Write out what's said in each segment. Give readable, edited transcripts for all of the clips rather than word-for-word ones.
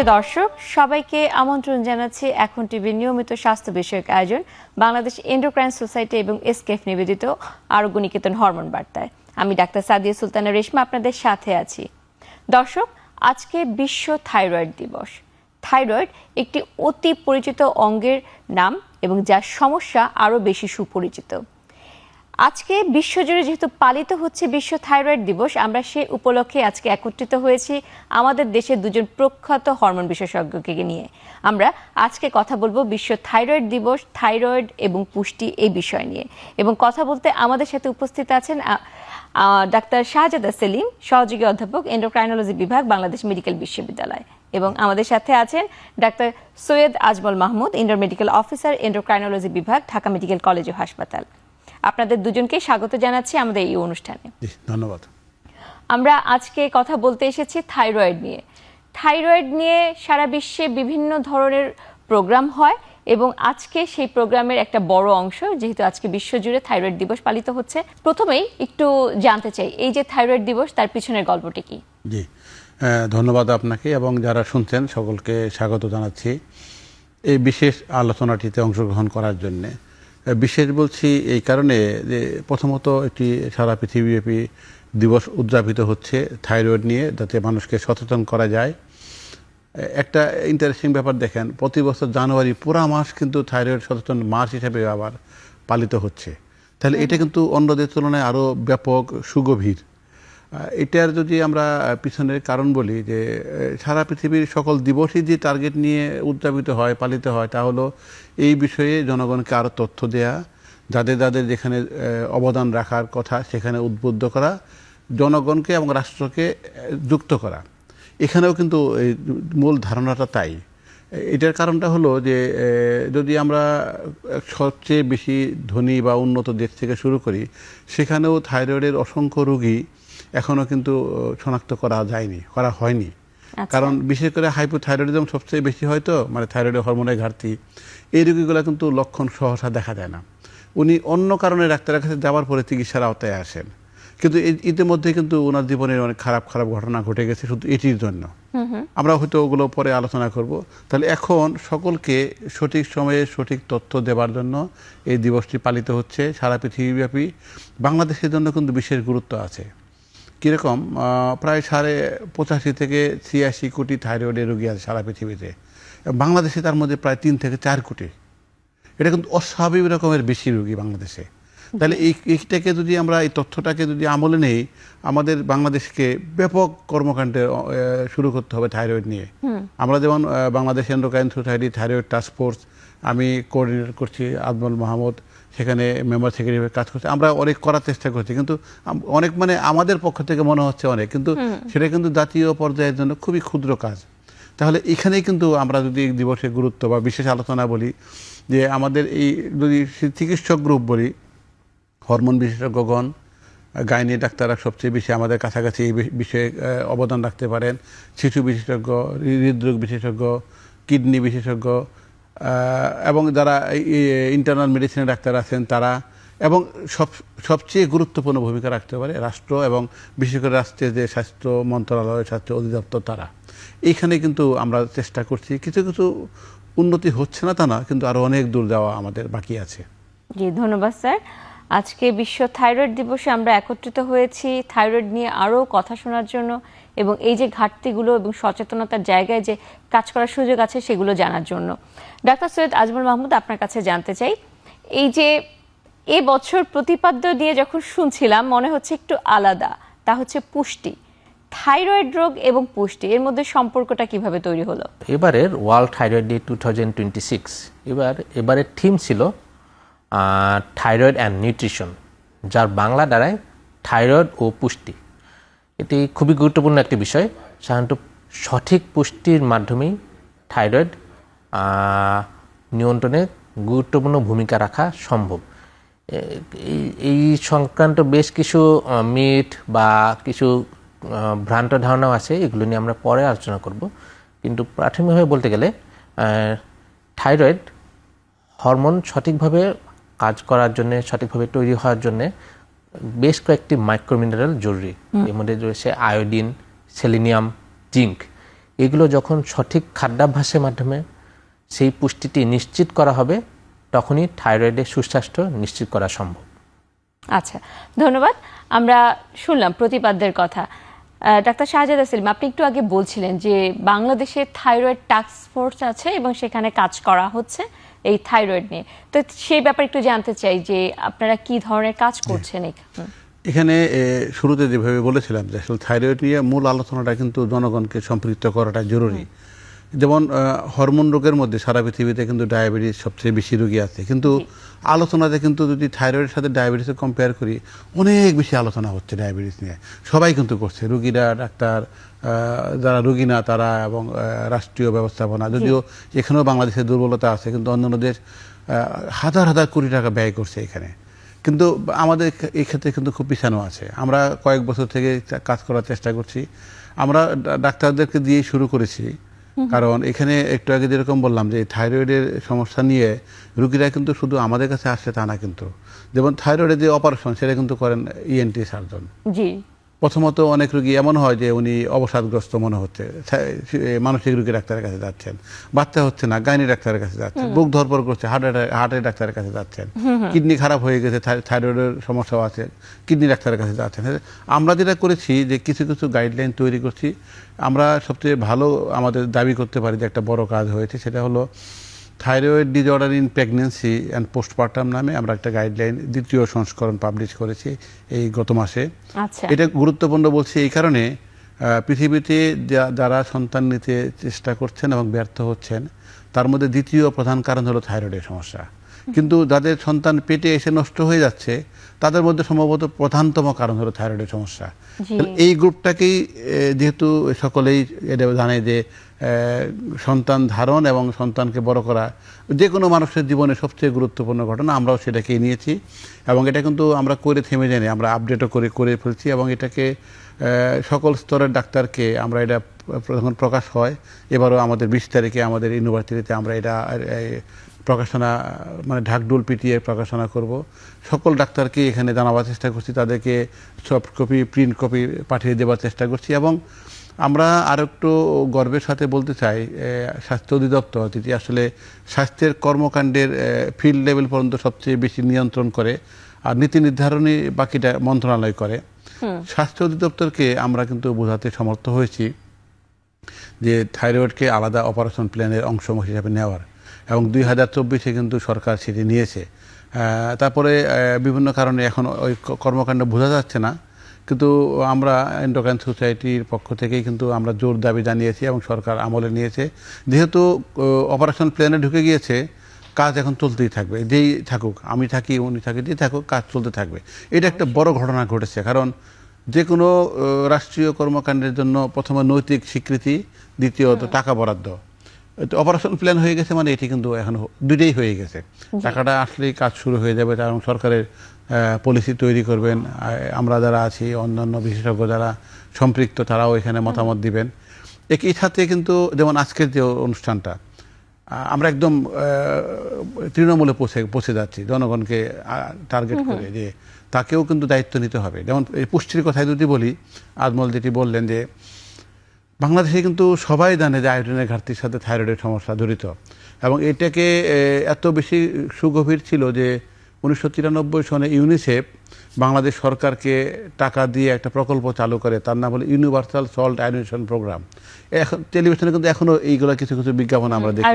প্রিয় দর্শক, সবাইকে আমন্ত্রণ জানাচ্ছি এখন টিভির নিয়মিত স্বাস্থ্য বিষয়ক আয়োজন বাংলাদেশ এন্ডোক্রাইন সোসাইটি এবং এসকেএফ নিবেদিত আরোগ্য নিকেতন হরমোন বার্তায়। আমি ডাক্তার সাদিয়া সুলতানা রেশমা আপনাদের সাথে আছি। দর্শক, আজকে বিশ্ব থাইরয়েড দিবস। থাইরয়েড একটি অতি পরিচিত অঙ্গের নাম এবং যার সমস্যা আরও বেশি সুপরিচিত। আজকে বিশ্বজুড়ে যেহেতু পালিত হচ্ছে বিশ্ব থাইরয়েড দিবস, আমরা সে উপলক্ষে আজকে একত্রিত হয়েছি আমাদের দেশের দুজন প্রখ্যাত হরমোন বিশেষজ্ঞকে নিয়ে। আমরা আজকে কথা বলবো বিশ্ব থাইরয়েড দিবস, থাইরয়েড এবং পুষ্টি এই বিষয় নিয়ে। এবং কথা বলতে আমাদের সাথে উপস্থিত আছেন ডাক্তার শাহজাদা সেলিম, সহযোগী অধ্যাপক, এন্ডোক্রাইনোলজি বিভাগ, বাংলাদেশ মেডিকেল বিশ্ববিদ্যালয়। এবং আমাদের সাথে আছেন doctor Syed Ajmal Mahmud, indoor medical officer, endocrinology বিভাগ, ঢাকা মেডিকেল কলেজ ও হাসপাতাল। আপনাদের দুজনকে স্বাগত জানাচ্ছি আমাদের এই অনুষ্ঠানে। ধন্যবাদ। আমরা আজকে কথা বলতে এসেছি থাইরয়েড নিয়ে। থাইরয়েড নিয়ে সারা বিশ্বে বিভিন্ন ধরনের প্রোগ্রাম হয় এবং আজকে সেই প্রোগ্রামের একটা বড় অংশ, যেহেতু আজকে বিশ্বজুড়ে থাইরয়েড দিবস পালিত হচ্ছে, প্রথমেই একটু জানতে চাই এই যে থাইরয়েড দিবস, তার পিছনের গল্পটি কি? জি, ধন্যবাদ আপনাকে এবং যারা শুনছেন সকলকে স্বাগত জানাচ্ছি এই বিশেষ আলোচনাটিতে অংশগ্রহণ করার জন্যে। বিশেষ বলছি এই কারণে যে প্রথমত একটি সারা পৃথিবীব্যাপী দিবস উদযাপিত হচ্ছে থাইরয়েড নিয়ে, যাতে মানুষকে সচেতন করা যায়। একটা ইন্টারেস্টিং ব্যাপার দেখেন, প্রতি বছর জানুয়ারি পুরা মাস কিন্তু থাইরয়েড সচেতন মাস হিসেবে আবার পালিত হচ্ছে। তাহলে এটা কিন্তু অন্যদের তুলনায় আরও ব্যাপক সুগভীর। এটার যদি আমরা পিছনের কারণ বলি, যে সারা পৃথিবীর সকল দিবসই যে টার্গেট নিয়ে উদযাপিত হয়, পালিত হয়, তা হলো এই বিষয়ে জনগণকে আরও তথ্য দেয়া, যাদের যাদের যেখানে অবদান রাখার কথা সেখানে উদ্বুদ্ধ করা, জনগণকে এবং রাষ্ট্রকে যুক্ত করা। এখানেও কিন্তু এই মূল ধারণাটা তাই। এটার কারণটা হলো যে যদি আমরা সবচেয়ে বেশি ধনী বা উন্নত দেশ থেকে শুরু করি, সেখানেও থাইরয়েডের অসংখ্য রোগী এখনও কিন্তু শনাক্ত করা হয়নি। কারণ বিশেষ করে হাইপোথাইরয়েডিজম সবচেয়ে বেশি হয়তো, মানে থাইরয়েডের হরমোনের ঘাটতি, এই রোগীগুলো কিন্তু লক্ষণ সহসা দেখা যায় না। উনি অন্য কারণে ডাক্তারের কাছে যাওয়ার পরে চিকিৎসার আওতায় আসেন, কিন্তু ইতিমধ্যে কিন্তু ওনার জীবনের অনেক খারাপ খারাপ ঘটনা ঘটে গেছে শুধু এটির জন্য। আমরা হয়তো ওগুলো পরে আলোচনা করব। তাহলে এখন সকলকে সঠিক সময়ে সঠিক তথ্য দেওয়ার জন্য এই দিবসটি পালিত হচ্ছে সারা পৃথিবীব্যাপী। বাংলাদেশের জন্য কিন্তু বিশেষ গুরুত্ব আছে। কীরকম? প্রায় 85 থেকে 86 কোটি থাইরয়েডের রোগী আছে সারা পৃথিবীতে। বাংলাদেশে তার মধ্যে প্রায় 3 থেকে 4 কোটি। এটা কিন্তু অস্বাভাবিক রকমের বেশি রোগী বাংলাদেশে। তাহলে এইটাকে যদি আমরা, এই তথ্যটাকে যদি আমলে নেই, আমাদের বাংলাদেশকে ব্যাপক কর্মকাণ্ডে শুরু করতে হবে থাইরয়েড নিয়ে। আমরা যেমন Bangladesh endocrine society thyroid task force, আমি কোঅর্ডিনেট করছি, আজমল মাহমুদ সেখানে মেম্বার সেক্রেটারি কাজ করছে। আমরা অনেক করার চেষ্টা করছি, কিন্তু অনেক, মানে আমাদের পক্ষ থেকে মনে হচ্ছে অনেক, কিন্তু সেটা কিন্তু জাতীয় পর্যায়ের জন্য খুবই ক্ষুদ্র কাজ। তাহলে এখানেই কিন্তু আমরা যদি এই দিবসের গুরুত্ব বা বিশেষ আলোচনা বলি, যে আমাদের এই যদি চিকিৎসক গ্রুপ বলি, হরমোন বিশেষজ্ঞগণ, গাইনি ডাক্তাররা সবচেয়ে বেশি আমাদের কাছাকাছি এই বিষয়ে অবদান রাখতে পারেন। শিশু বিশেষজ্ঞ, হৃদরোগ বিশেষজ্ঞ, কিডনি বিশেষজ্ঞ, এবং যারা ইন্টারনাল মেডিসিনের ডাক্তার আছেন তারা, এবং সবচেয়ে গুরুত্বপূর্ণ ভূমিকা রাখতে পারে রাষ্ট্র, এবং বিশেষ করে রাষ্ট্রের যে স্বাস্থ্য মন্ত্রণালয়, স্বাস্থ্য অধিদপ্তর, তারা। এইখানে কিন্তু আমরা চেষ্টা করছি, কিছু কিছু উন্নতি হচ্ছে না তা না, কিন্তু আরও অনেক দূর যাওয়া আমাদের বাকি আছে। জি, ধন্যবাদ স্যার। আজকে বিশ্ব থাইরয়েড দিবসে আমরা একত্রিত হয়েছি থাইরয়েড নিয়ে আরও কথা শোনার জন্য, এবং এই যে ঘাটতিগুলো এবং সচেতনতার জায়গায় যে কাজ করার সুযোগ আছে সেগুলো জানার জন্য। ডাক্তার সৈয়দ আজমল মাহমুদ, আপনার কাছে জানতে চাই, এই যে এবছর প্রতিপাদ্য নিয়ে যখন শুনছিলাম মনে হচ্ছে একটু আলাদা, তা হচ্ছে পুষ্টি। থাইরয়েড রোগ এবং পুষ্টি, এর মধ্যে সম্পর্কটা কিভাবে তৈরি হলো? এবারের ওয়ার্ল্ড থাইরয়েড ডে 2026, এবারের থিম ছিল থাইরয়েড অ্যান্ড নিউট্রিশন, যার বাংলা দাঁড়ায় থাইরয়েড ও পুষ্টি। এটি খুবই গুরুত্বপূর্ণ একটি বিষয়। সাধারণত সঠিক পুষ্টির মাধ্যমেই থাইরয়েড নিয়ন্ত্রণে গুরুত্বপূর্ণ ভূমিকা রাখা সম্ভব। এই সংক্রান্ত বেশ কিছু মিথ বা কিছু ভ্রান্ত ধারণাও আছে, এগুলো নিয়ে আমরা পরে আলোচনা করব। কিন্তু প্রাথমিকভাবে বলতে গেলে থাইরয়েড হরমোন সঠিকভাবে কাজ করার জন্য, সঠিকভাবে তৈরি হওয়ার জন্য বেশ কয়েকটি মাইক্রোমিনারেল জরুরি। এর মধ্যে রয়েছে আয়োডিন, সেলিনিয়াম, জিঙ্ক। এগুলো যখন সঠিক খাদ্যাভ্যাসের মাধ্যমে সেই পুষ্টিটি নিশ্চিত করা হবে, তখনই থাইরয়েডের সুস্বাস্থ্য নিশ্চিত করা সম্ভব। আচ্ছা, ধন্যবাদ। আমরা শুনলাম প্রতিপাদ্যের কথা। ডাক্তার শাহজাদা সেলিম, আপনি একটু আগে বলছিলেন যে বাংলাদেশে থাইরয়েড টাস্ক ফোর্স আছে এবং সেখানে কাজ করা হচ্ছে এই থাইরয়েড নিয়ে। তো সেই ব্যাপারে একটু জানতে চাই যে আপনারা কি ধরনের কাজ করছেন এখানে। এখানে শুরুতে যেভাবে বলেছিলাম যে আসলে থাইরয়েড নিয়ে মূল আলোচনাটা কিন্তু জনগণকে সম্পৃক্ত করাটা জরুরি। যেমন হরমোন রোগের মধ্যে সারা পৃথিবীতে কিন্তু ডায়াবেটিস সবচেয়ে বেশি রোগী আছে, কিন্তু আলোচনাতে কিন্তু যদি থাইরয়েডের সাথে ডায়াবেটিসে কম্পেয়ার করি অনেক বেশি আলোচনা হচ্ছে ডায়াবেটিস নিয়ে। সবাই কিন্তু করছে, রোগীরা, ডাক্তার, যারা রোগী না তারা, এবং রাষ্ট্রীয় ব্যবস্থাপনা। যদিও এখানেও বাংলাদেশের দুর্বলতা আছে, কিন্তু অন্যান্য দেশ হাজার হাজার কোটি টাকা ব্যয় করছে এখানে। কিন্তু আমাদের এই ক্ষেত্রে কিন্তু খুব পিছানো আছে। আমরা কয়েক বছর থেকে কাজ করার চেষ্টা করছি। আমরা ডাক্তারদেরকে দিয়েই শুরু করেছি, কারণ এখানে একটু আগে যেরকম বললাম যে থাইরয়েডের সমস্যা নিয়ে রুগীরা কিন্তু শুধু আমাদের কাছে আসছে তা না, কিন্তু যেমন থাইরয়েডের যে অপারেশন সেটা কিন্তু করেন ইএনটি সার্জন। জি, প্রথমত অনেক রোগী এমন হয় যে উনি অবসাদগ্রস্ত মনে হচ্ছে, মানসিক রোগী ডাক্তারের কাছে যাচ্ছেন, বাচ্চা হচ্ছে না, গাইনি ডাক্তারের কাছে যাচ্ছেন, বুক ধরপড় করছে, হার্টের ডাক্তারের কাছে যাচ্ছেন, কিডনি খারাপ হয়ে গেছে, থাইরয়েডের সমস্যাও আছে, কিডনি ডাক্তারের কাছে যাচ্ছেন। আমরা যেটা করেছি যে কিছু কিছু গাইডলাইন তৈরি করছি। আমরা সবচেয়ে ভালো আমাদের দাবি করতে পারি যে একটা বড় কাজ হয়েছে, সেটা হলো thyroid disorder in pregnancy and postpartum নামে আমরা একটা গাইডলাইন দ্বিতীয় সংস্করণ পাবলিশ করেছি এই গত মাসে। আচ্ছা, এটা গুরুত্বপূর্ণ বলছি এই কারণে, পৃথিবীতে যারা সন্তান নিতে চেষ্টা করছেন এবং ব্যর্থ হচ্ছেন তার মধ্যে দ্বিতীয় প্রধান কারণ হলো থাইরয়েডের সমস্যা। কিন্তু যাদের সন্তান পেটে এসে নষ্ট হয়ে যাচ্ছে তাদের মধ্যে সম্ভবত প্রধানতম কারণ হলো থাইরয়েডের সমস্যা। এই গ্রুপটাকেই যেহেতু সকলেই এটা জানে যে সন্তান ধারণ এবং সন্তানকে বড় করা যে কোনো মানুষের জীবনে সবচেয়ে গুরুত্বপূর্ণ ঘটনা, আমরাও সেটাকেই নিয়েছি এবং এটা কিন্তু আমরা করে থেমে যাইনি, আমরা আপডেটও করে ফেলছি এবং এটাকে সকল স্তরের ডাক্তারকে আমরা এটা যখন প্রকাশ হয়, এবারও আমাদের 20 তারিখে আমাদের ইউনিভার্সিটিতে আমরা এটা প্রকাশনা মানে ঢাকঢোল পিটিয়ে প্রকাশনা করব। সকল ডাক্তারকে এখানে জানাবার চেষ্টা করছি, তাদেরকে সফট কপি, প্রিন্ট কপি পাঠিয়ে দেওয়ার চেষ্টা করছি। এবং আমরা আর একটু গর্বের সাথে বলতে চাই, স্বাস্থ্য অধিদপ্তর যেটি আসলে স্বাস্থ্যের কর্মকাণ্ডের ফিল্ড লেভেল পর্যন্ত সবচেয়ে বেশি নিয়ন্ত্রণ করে, আর নীতি নির্ধারণী বাকিটা মন্ত্রণালয় করে। স্বাস্থ্য অধিদপ্তরকে আমরা কিন্তু বোঝাতে সমর্থ হয়েছি যে থাইরয়েডকে আলাদা অপারেশন প্ল্যানের অংশ হিসাবে নেওয়ার, এবং 2024-এ কিন্তু সরকার সেটি নিয়েছে। তারপরে বিভিন্ন কারণে এখন ওই কর্মকাণ্ড বোঝা যাচ্ছে না, কিন্তু আমরা এন্ডোক্রাইন সোসাইটির পক্ষ থেকেই কিন্তু আমরা জোর দাবি জানিয়েছি এবং সরকার আমলে নিয়েছে। যেহেতু অপারেশন প্ল্যানে ঢুকে গিয়েছে, কাজ এখন চলতেই থাকবে, যেই থাকুক, আমি থাকি উনি থাকি, যেই থাকুক, কাজ চলতে থাকবে। এটা একটা বড় ঘটনা ঘটেছে, কারণ যে কোনো রাষ্ট্রীয় কর্মকাণ্ডের জন্য প্রথমে নৈতিক স্বীকৃতি, দ্বিতীয়ত টাকা বরাদ্দ। অপারেশন প্ল্যান হয়ে গেছে মানে এটি কিন্তু এখন দুইটাই হয়ে গেছে, টাকাটা আসলেই কাজ শুরু হয়ে যাবে এবং সরকারের পলিসি তৈরি করবেন। আমরা যারা আছি, অন্যান্য বিশেষজ্ঞ যারা সম্পৃক্ত, তারাও এখানে মতামত দিবেন। একই সাথে কিন্তু যেমন আজকের যে অনুষ্ঠানটা, আমরা একদম তৃণমূলে পৌঁছে যাচ্ছি, জনগণকে টার্গেট করে, যে তাকেও কিন্তু দায়িত্ব নিতে হবে। যেমন এই পুষ্টির কথায় যদি বলি, আজমল যেটি বললেন যে বাংলাদেশে কিন্তু সবাই জানে যে আয়োডিনের ঘাটতির সাথে থাইরয়েডের সমস্যা জড়িত, এবং এটাকে এত বেশি সুগভীর ছিল যে 1993 সনে ইউনিসেফ বাংলাদেশ সরকারকে টাকা দিয়ে একটা প্রকল্প চালু করে, তার নাম হলো ইউনিভার্সাল সল্ট আয়োডিনেশন প্রোগ্রাম। এখন টেলিভিশনে কিন্তু এখনো এইগুলো কিছু কিছু বিজ্ঞাপন আমরা দেখি,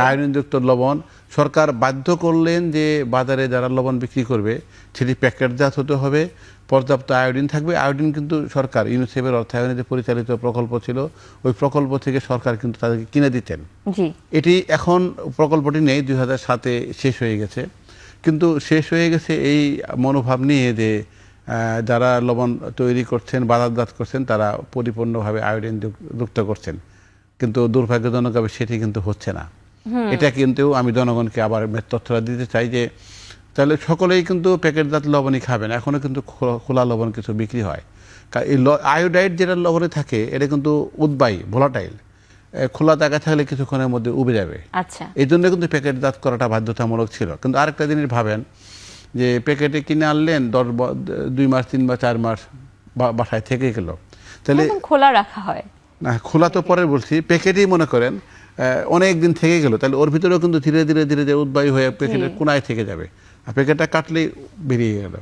আয়োডিনযুক্ত লবণ। সরকার বাধ্য করলেন যে বাজারে যারা লবণ বিক্রি করবে সেটি প্যাকেটজাত হতে হবে, পর্যাপ্ত আয়োডিন থাকবে। আয়োডিন কিন্তু সরকার ইউনিসেফের অর্থায়নে যে পরিচালিত প্রকল্প ছিল, ওই প্রকল্প থেকে সরকার কিন্তু তাদেরকে কিনে দিতেন। এটি এখন প্রকল্পটি নেই, 2007-এ শেষ হয়ে গেছে। কিন্তু শেষ হয়ে গেছে এই মনোভাব নিয়ে যে যারা লবণ তৈরি করছেন, বাজারজাত করছেন, তারা পরিপূর্ণভাবে আয়োডিন যুক্ত করছেন, কিন্তু দুর্ভাগ্যজনকভাবে সেটি কিন্তু হচ্ছে না। এটা কিন্তু আমি জনগণকে আবার তথ্যটা দিতে চাই যে তাহলে সকলেই কিন্তু প্যাকেটজাত লবণই খাবেন। এখনও কিন্তু খোলা লবণ কিছু বিক্রি হয়। এই আয়োডাইড যেটা লবণে থাকে এটা কিন্তু উদ্বায়ী, ভোলাটাইল, খোলা জায়গা থাকলে কিছুক্ষণের মধ্যে উবে যাবে। এই জন্য কিন্তু প্যাকেটজাত করাটা বাধ্যতামূলক ছিল। কিন্তু আরেকটা জিনিস ভাবেন যে প্যাকেটে কিনে আনলেন, 2 মাস 3 মাস 4 মাস বাসায় থেকে গেল, তাহলে খোলা রাখা হয়, না, খোলা তো পরে বলছি, প্যাকেটেই মনে করেন অনেক দিন থেকে গেল, তাহলে ওর ভিতরেও কিন্তু ধীরে ধীরে ধীরে ধীরে উদ্বায়ী হয়ে প্যাকেটের কোনায় থেকে যাবে, আর প্যাকেটটা কাটলেই বেরিয়ে গেল।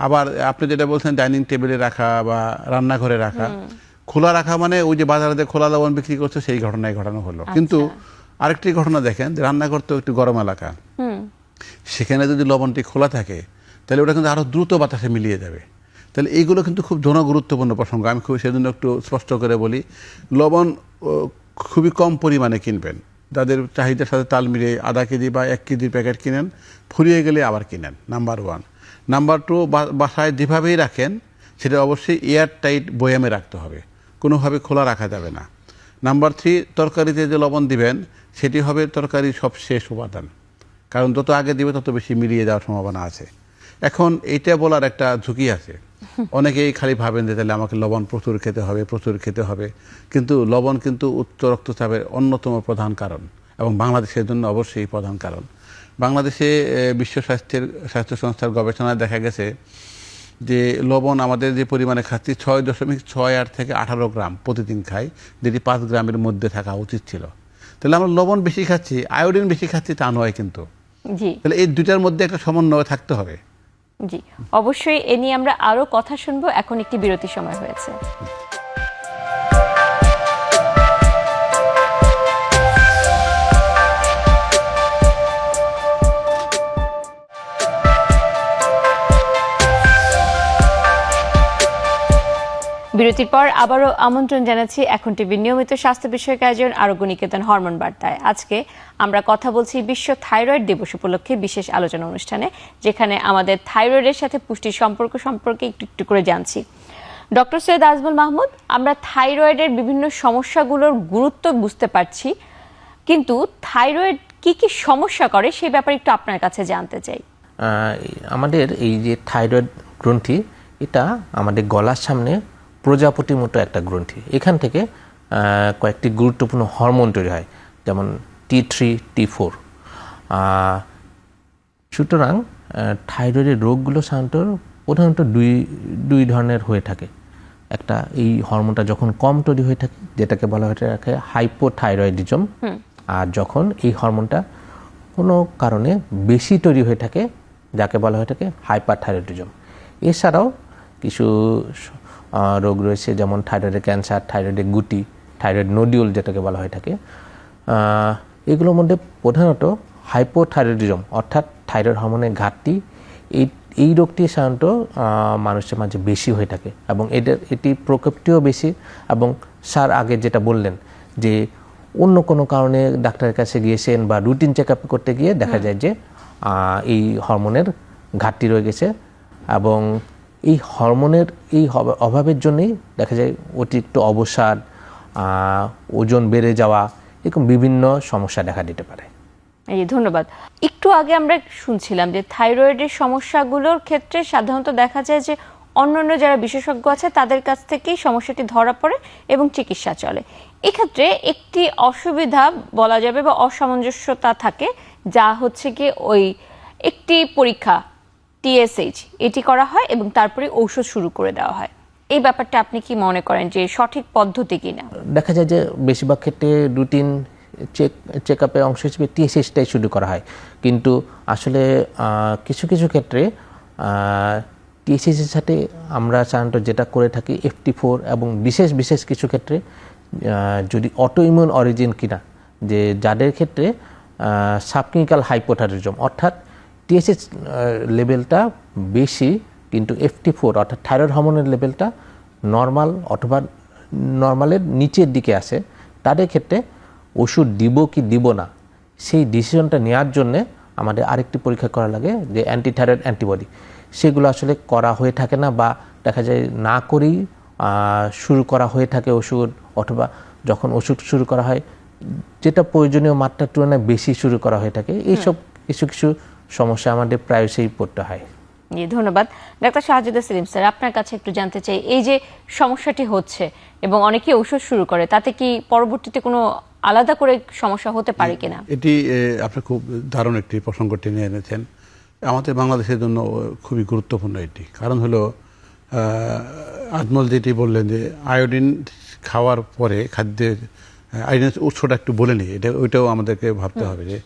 আবার আপনি যেটা বলছেন ডাইনিং টেবিলে রাখা বা রান্নাঘরে রাখা, খোলা রাখা মানে ওই যে বাজারে খোলা লবণ বিক্রি করছে সেই ঘটনায় ঘটানো হলো। কিন্তু আরেকটি ঘটনা দেখেন, যে রান্নাঘর তো একটু গরম এলাকা, সেখানে যদি লবণটি খোলা থাকে তাহলে ওটা কিন্তু আরো দ্রুত বাতাসে মিলিয়ে যাবে। তাহলে এইগুলো কিন্তু খুব জনগুরুত্বপূর্ণ প্রসঙ্গ। আমি খুব সেজন্য একটু স্পষ্ট করে বলি, লবণ খুবই কম পরিমাণে কিনবেন, যাদের চাহিদার সাথে তাল মিলিয়ে আধা কেজি বা 1 কেজির প্যাকেট কিনেন, ফুরিয়ে গেলে আবার কিনেন, নাম্বার 1। নাম্বার 2, বাসায় যেভাবেই রাখেন সেটা অবশ্যই এয়ার টাইট বয়ামে রাখতে হবে, কোনোভাবে খোলা রাখা যাবে না। নাম্বার 3, তরকারিতে যে লবণ দিবেন সেটি হবে তরকারির সব শেষ উপাদান, কারণ যত আগে দিবে তত বেশি মিলিয়ে যাওয়ার সম্ভাবনা আছে। এখন এইটা বলার একটা ঝুঁকি আছে, অনেকেই খালি ভাবেন যে তাহলে আমাকে লবণ প্রচুর খেতে হবে, কিন্তু লবণ কিন্তু উচ্চ রক্তচাপের অন্যতম প্রধান কারণ, এবং বাংলাদেশের জন্য অবশ্যই প্রধান কারণ। বাংলাদেশে বিশ্ব স্বাস্থ্য সংস্থার গবেষণায় দেখা গেছে যে লবণ আমাদের যে পরিমাণে খাচ্ছি 6.68 থেকে 18 গ্রাম প্রতিদিন খাই, যেটি 5 গ্রামের মধ্যে থাকা উচিত ছিল। তাহলে আমরা লবণ বেশি খাচ্ছি, আয়োডিন বেশি খাচ্ছি তা নয় কিন্তু। জি, তাহলে এই দুটার মধ্যে একটা সমন্বয় থাকতে হবে। জি, অবশ্যই এ নিয়ে আমরা আরো কথা শুনবো। এখন একটি বিরতি সময় হয়েছে। বিরতির পর আবারও আমন্ত্রণ জানাচ্ছি এখন টিভির নিয়মিত স্বাস্থ্য বিষয়ক আয়োজন আরোগ্য নিকেতন হরমোন বার্তায়। আজকে আমরা কথা বলছি বিশ্ব থাইরয়েড দিবস উপলক্ষে বিশেষ আলোচনা অনুষ্ঠানে, যেখানে আমাদের থাইরয়েডের সাথে পুষ্টির সম্পর্কে একটু একটু করে জানছি। ডক্টর সৈয়দ আজমল মাহমুদ, আমরা থাইরয়েডের বিভিন্ন সমস্যাগুলোর গুরুত্ব বুঝতে পারছি, কিন্তু থাইরয়েড কি কি সমস্যা করে সেই ব্যাপারে একটু আপনার কাছে জানতে চাই। আমাদের এই যে থাইরয়েড গ্রন্থি, এটা আমাদের গলার সামনে প্রজাপতির মতো একটা গ্রন্থি। এখান থেকে কয়েকটি গুরুত্বপূর্ণ হরমোন তৈরি হয়, যেমন T3, T4। সুতরাং থাইরয়েডের রোগগুলো সাধারণত প্রধানত দুই ধরনের হয়ে থাকে। একটা, এই হরমোনটা যখন কম তৈরি হয়ে থাকে যেটাকে বলা হয়ে থাকে হাইপোথাইরয়েডিজম, আর যখন এই হরমোনটা কোনো কারণে বেশি তৈরি হয়ে থাকে যাকে বলা হয়ে থাকে হাইপারথাইরয়েডিজম। এছাড়াও কিছু রোগ রয়েছে, যেমন থাইরয়েডের ক্যান্সার, থাইরয়েডের গুটি, থাইরয়েড নোডিউল যেটাকে বলা হয়ে থাকে। এগুলোর মধ্যে প্রধানত হাইপোথাইরয়েডিজম অর্থাৎ থাইরয়েড হরমোনের ঘাটতি, এই রোগটি সাধারণত মানুষের মাঝে বেশি হয়ে থাকে, এবং এটি প্রকোপটিও বেশি। এবং স্যার আগে যেটা বললেন যে অন্য কোনো কারণে ডাক্তারের কাছে গিয়েছেন বা রুটিন চেক আপ করতে গিয়ে দেখা যায় যে এই হরমোনের ঘাটতি রয়ে গেছে, এবং এই হরমোনের এই অভাবের জন্যই দেখা যায় অতিরিক্ত অবসাদ, ওজন বেড়ে যাওয়া, এরকম বিভিন্ন সমস্যা দেখা দিতে পারে। ধন্যবাদ। একটু আগে আমরা শুনছিলাম যে থাইরয়েডের সমস্যাগুলোর ক্ষেত্রে সাধারণত দেখা যায় যে অন্যান্য যারা বিশেষজ্ঞ আছে তাদের কাছ থেকেই সমস্যাটি ধরা পড়ে এবং চিকিৎসা চলে। এক্ষেত্রে একটি অসুবিধা বলা যাবে বা অসামঞ্জস্যতা থাকে, যা হচ্ছে কি ওই একটি পরীক্ষা TSH এটি করা হয় এবং তারপরে ঔষধ শুরু করে দেওয়া হয়। এই ব্যাপারটা আপনি কি মনে করেন যে সঠিক পদ্ধতি কিনা? দেখা যায় যে বেশিরভাগ ক্ষেত্রে রুটিন চেক আপের অংশ হিসেবে TSHটাই শুরু করা হয়, কিন্তু আসলে কিছু কিছু ক্ষেত্রে TSHের সাথে আমরা সাধারণত যেটা করে থাকি FT4, এবং বিশেষ কিছু ক্ষেত্রে যদি অটোইমিউন অরিজিন কিনা, যে যাদের ক্ষেত্রে সাবক্লিনিক্যাল হাইপোথাইরয়েডিজম অর্থাৎ TSH লেভেলটা বেশি কিন্তু FT4 অর্থাৎ থাইরয়েড হরমোনের লেভেলটা নর্মাল অথবা নর্মালের নিচের দিকে আসে, তাদের ক্ষেত্রে ওষুধ দিব কি দিব না সেই ডিসিশনটা নেওয়ার জন্যে আমাদের আরেকটি পরীক্ষা করা লাগে, যে অ্যান্টিথাইরয়েড অ্যান্টিবডি। সেগুলো আসলে করা হয়ে থাকে না, বা দেখা যায় না করেই শুরু করা হয়ে থাকে ওষুধ, অথবা যখন ওষুধ শুরু করা হয় যেটা প্রয়োজনীয় মাত্রার তুলনায় বেশি শুরু করা হয়ে থাকে। এইসব কিছু সমস্যা আমাদের প্রায়শই পড়তে হয়। জি, ধন্যবাদ। ডাক্তার শাহজাদা সেলিম স্যার, আপনার কাছে একটু জানতে চাই, এই যে সমস্যাটি হচ্ছে এবং অনেকে ওষুধ শুরু করে, তাতে কি পরবর্তীতে কোনো আলাদা করে সমস্যা হতে পারে কিনা? এটি আপনি খুব দারুণ একটি প্রসঙ্গ টেনে এনেছেন। আমাদের বাংলাদেশের জন্য খুবই গুরুত্বপূর্ণ এটি। কারণ হলো আজমল যেটি বললেন যে আয়োডিন খাওয়ার পরে খাদ্যের আয়োডিনের উৎসটা একটু বলে নিই, ওইটাও আমাদেরকে ভাবতে হবে যে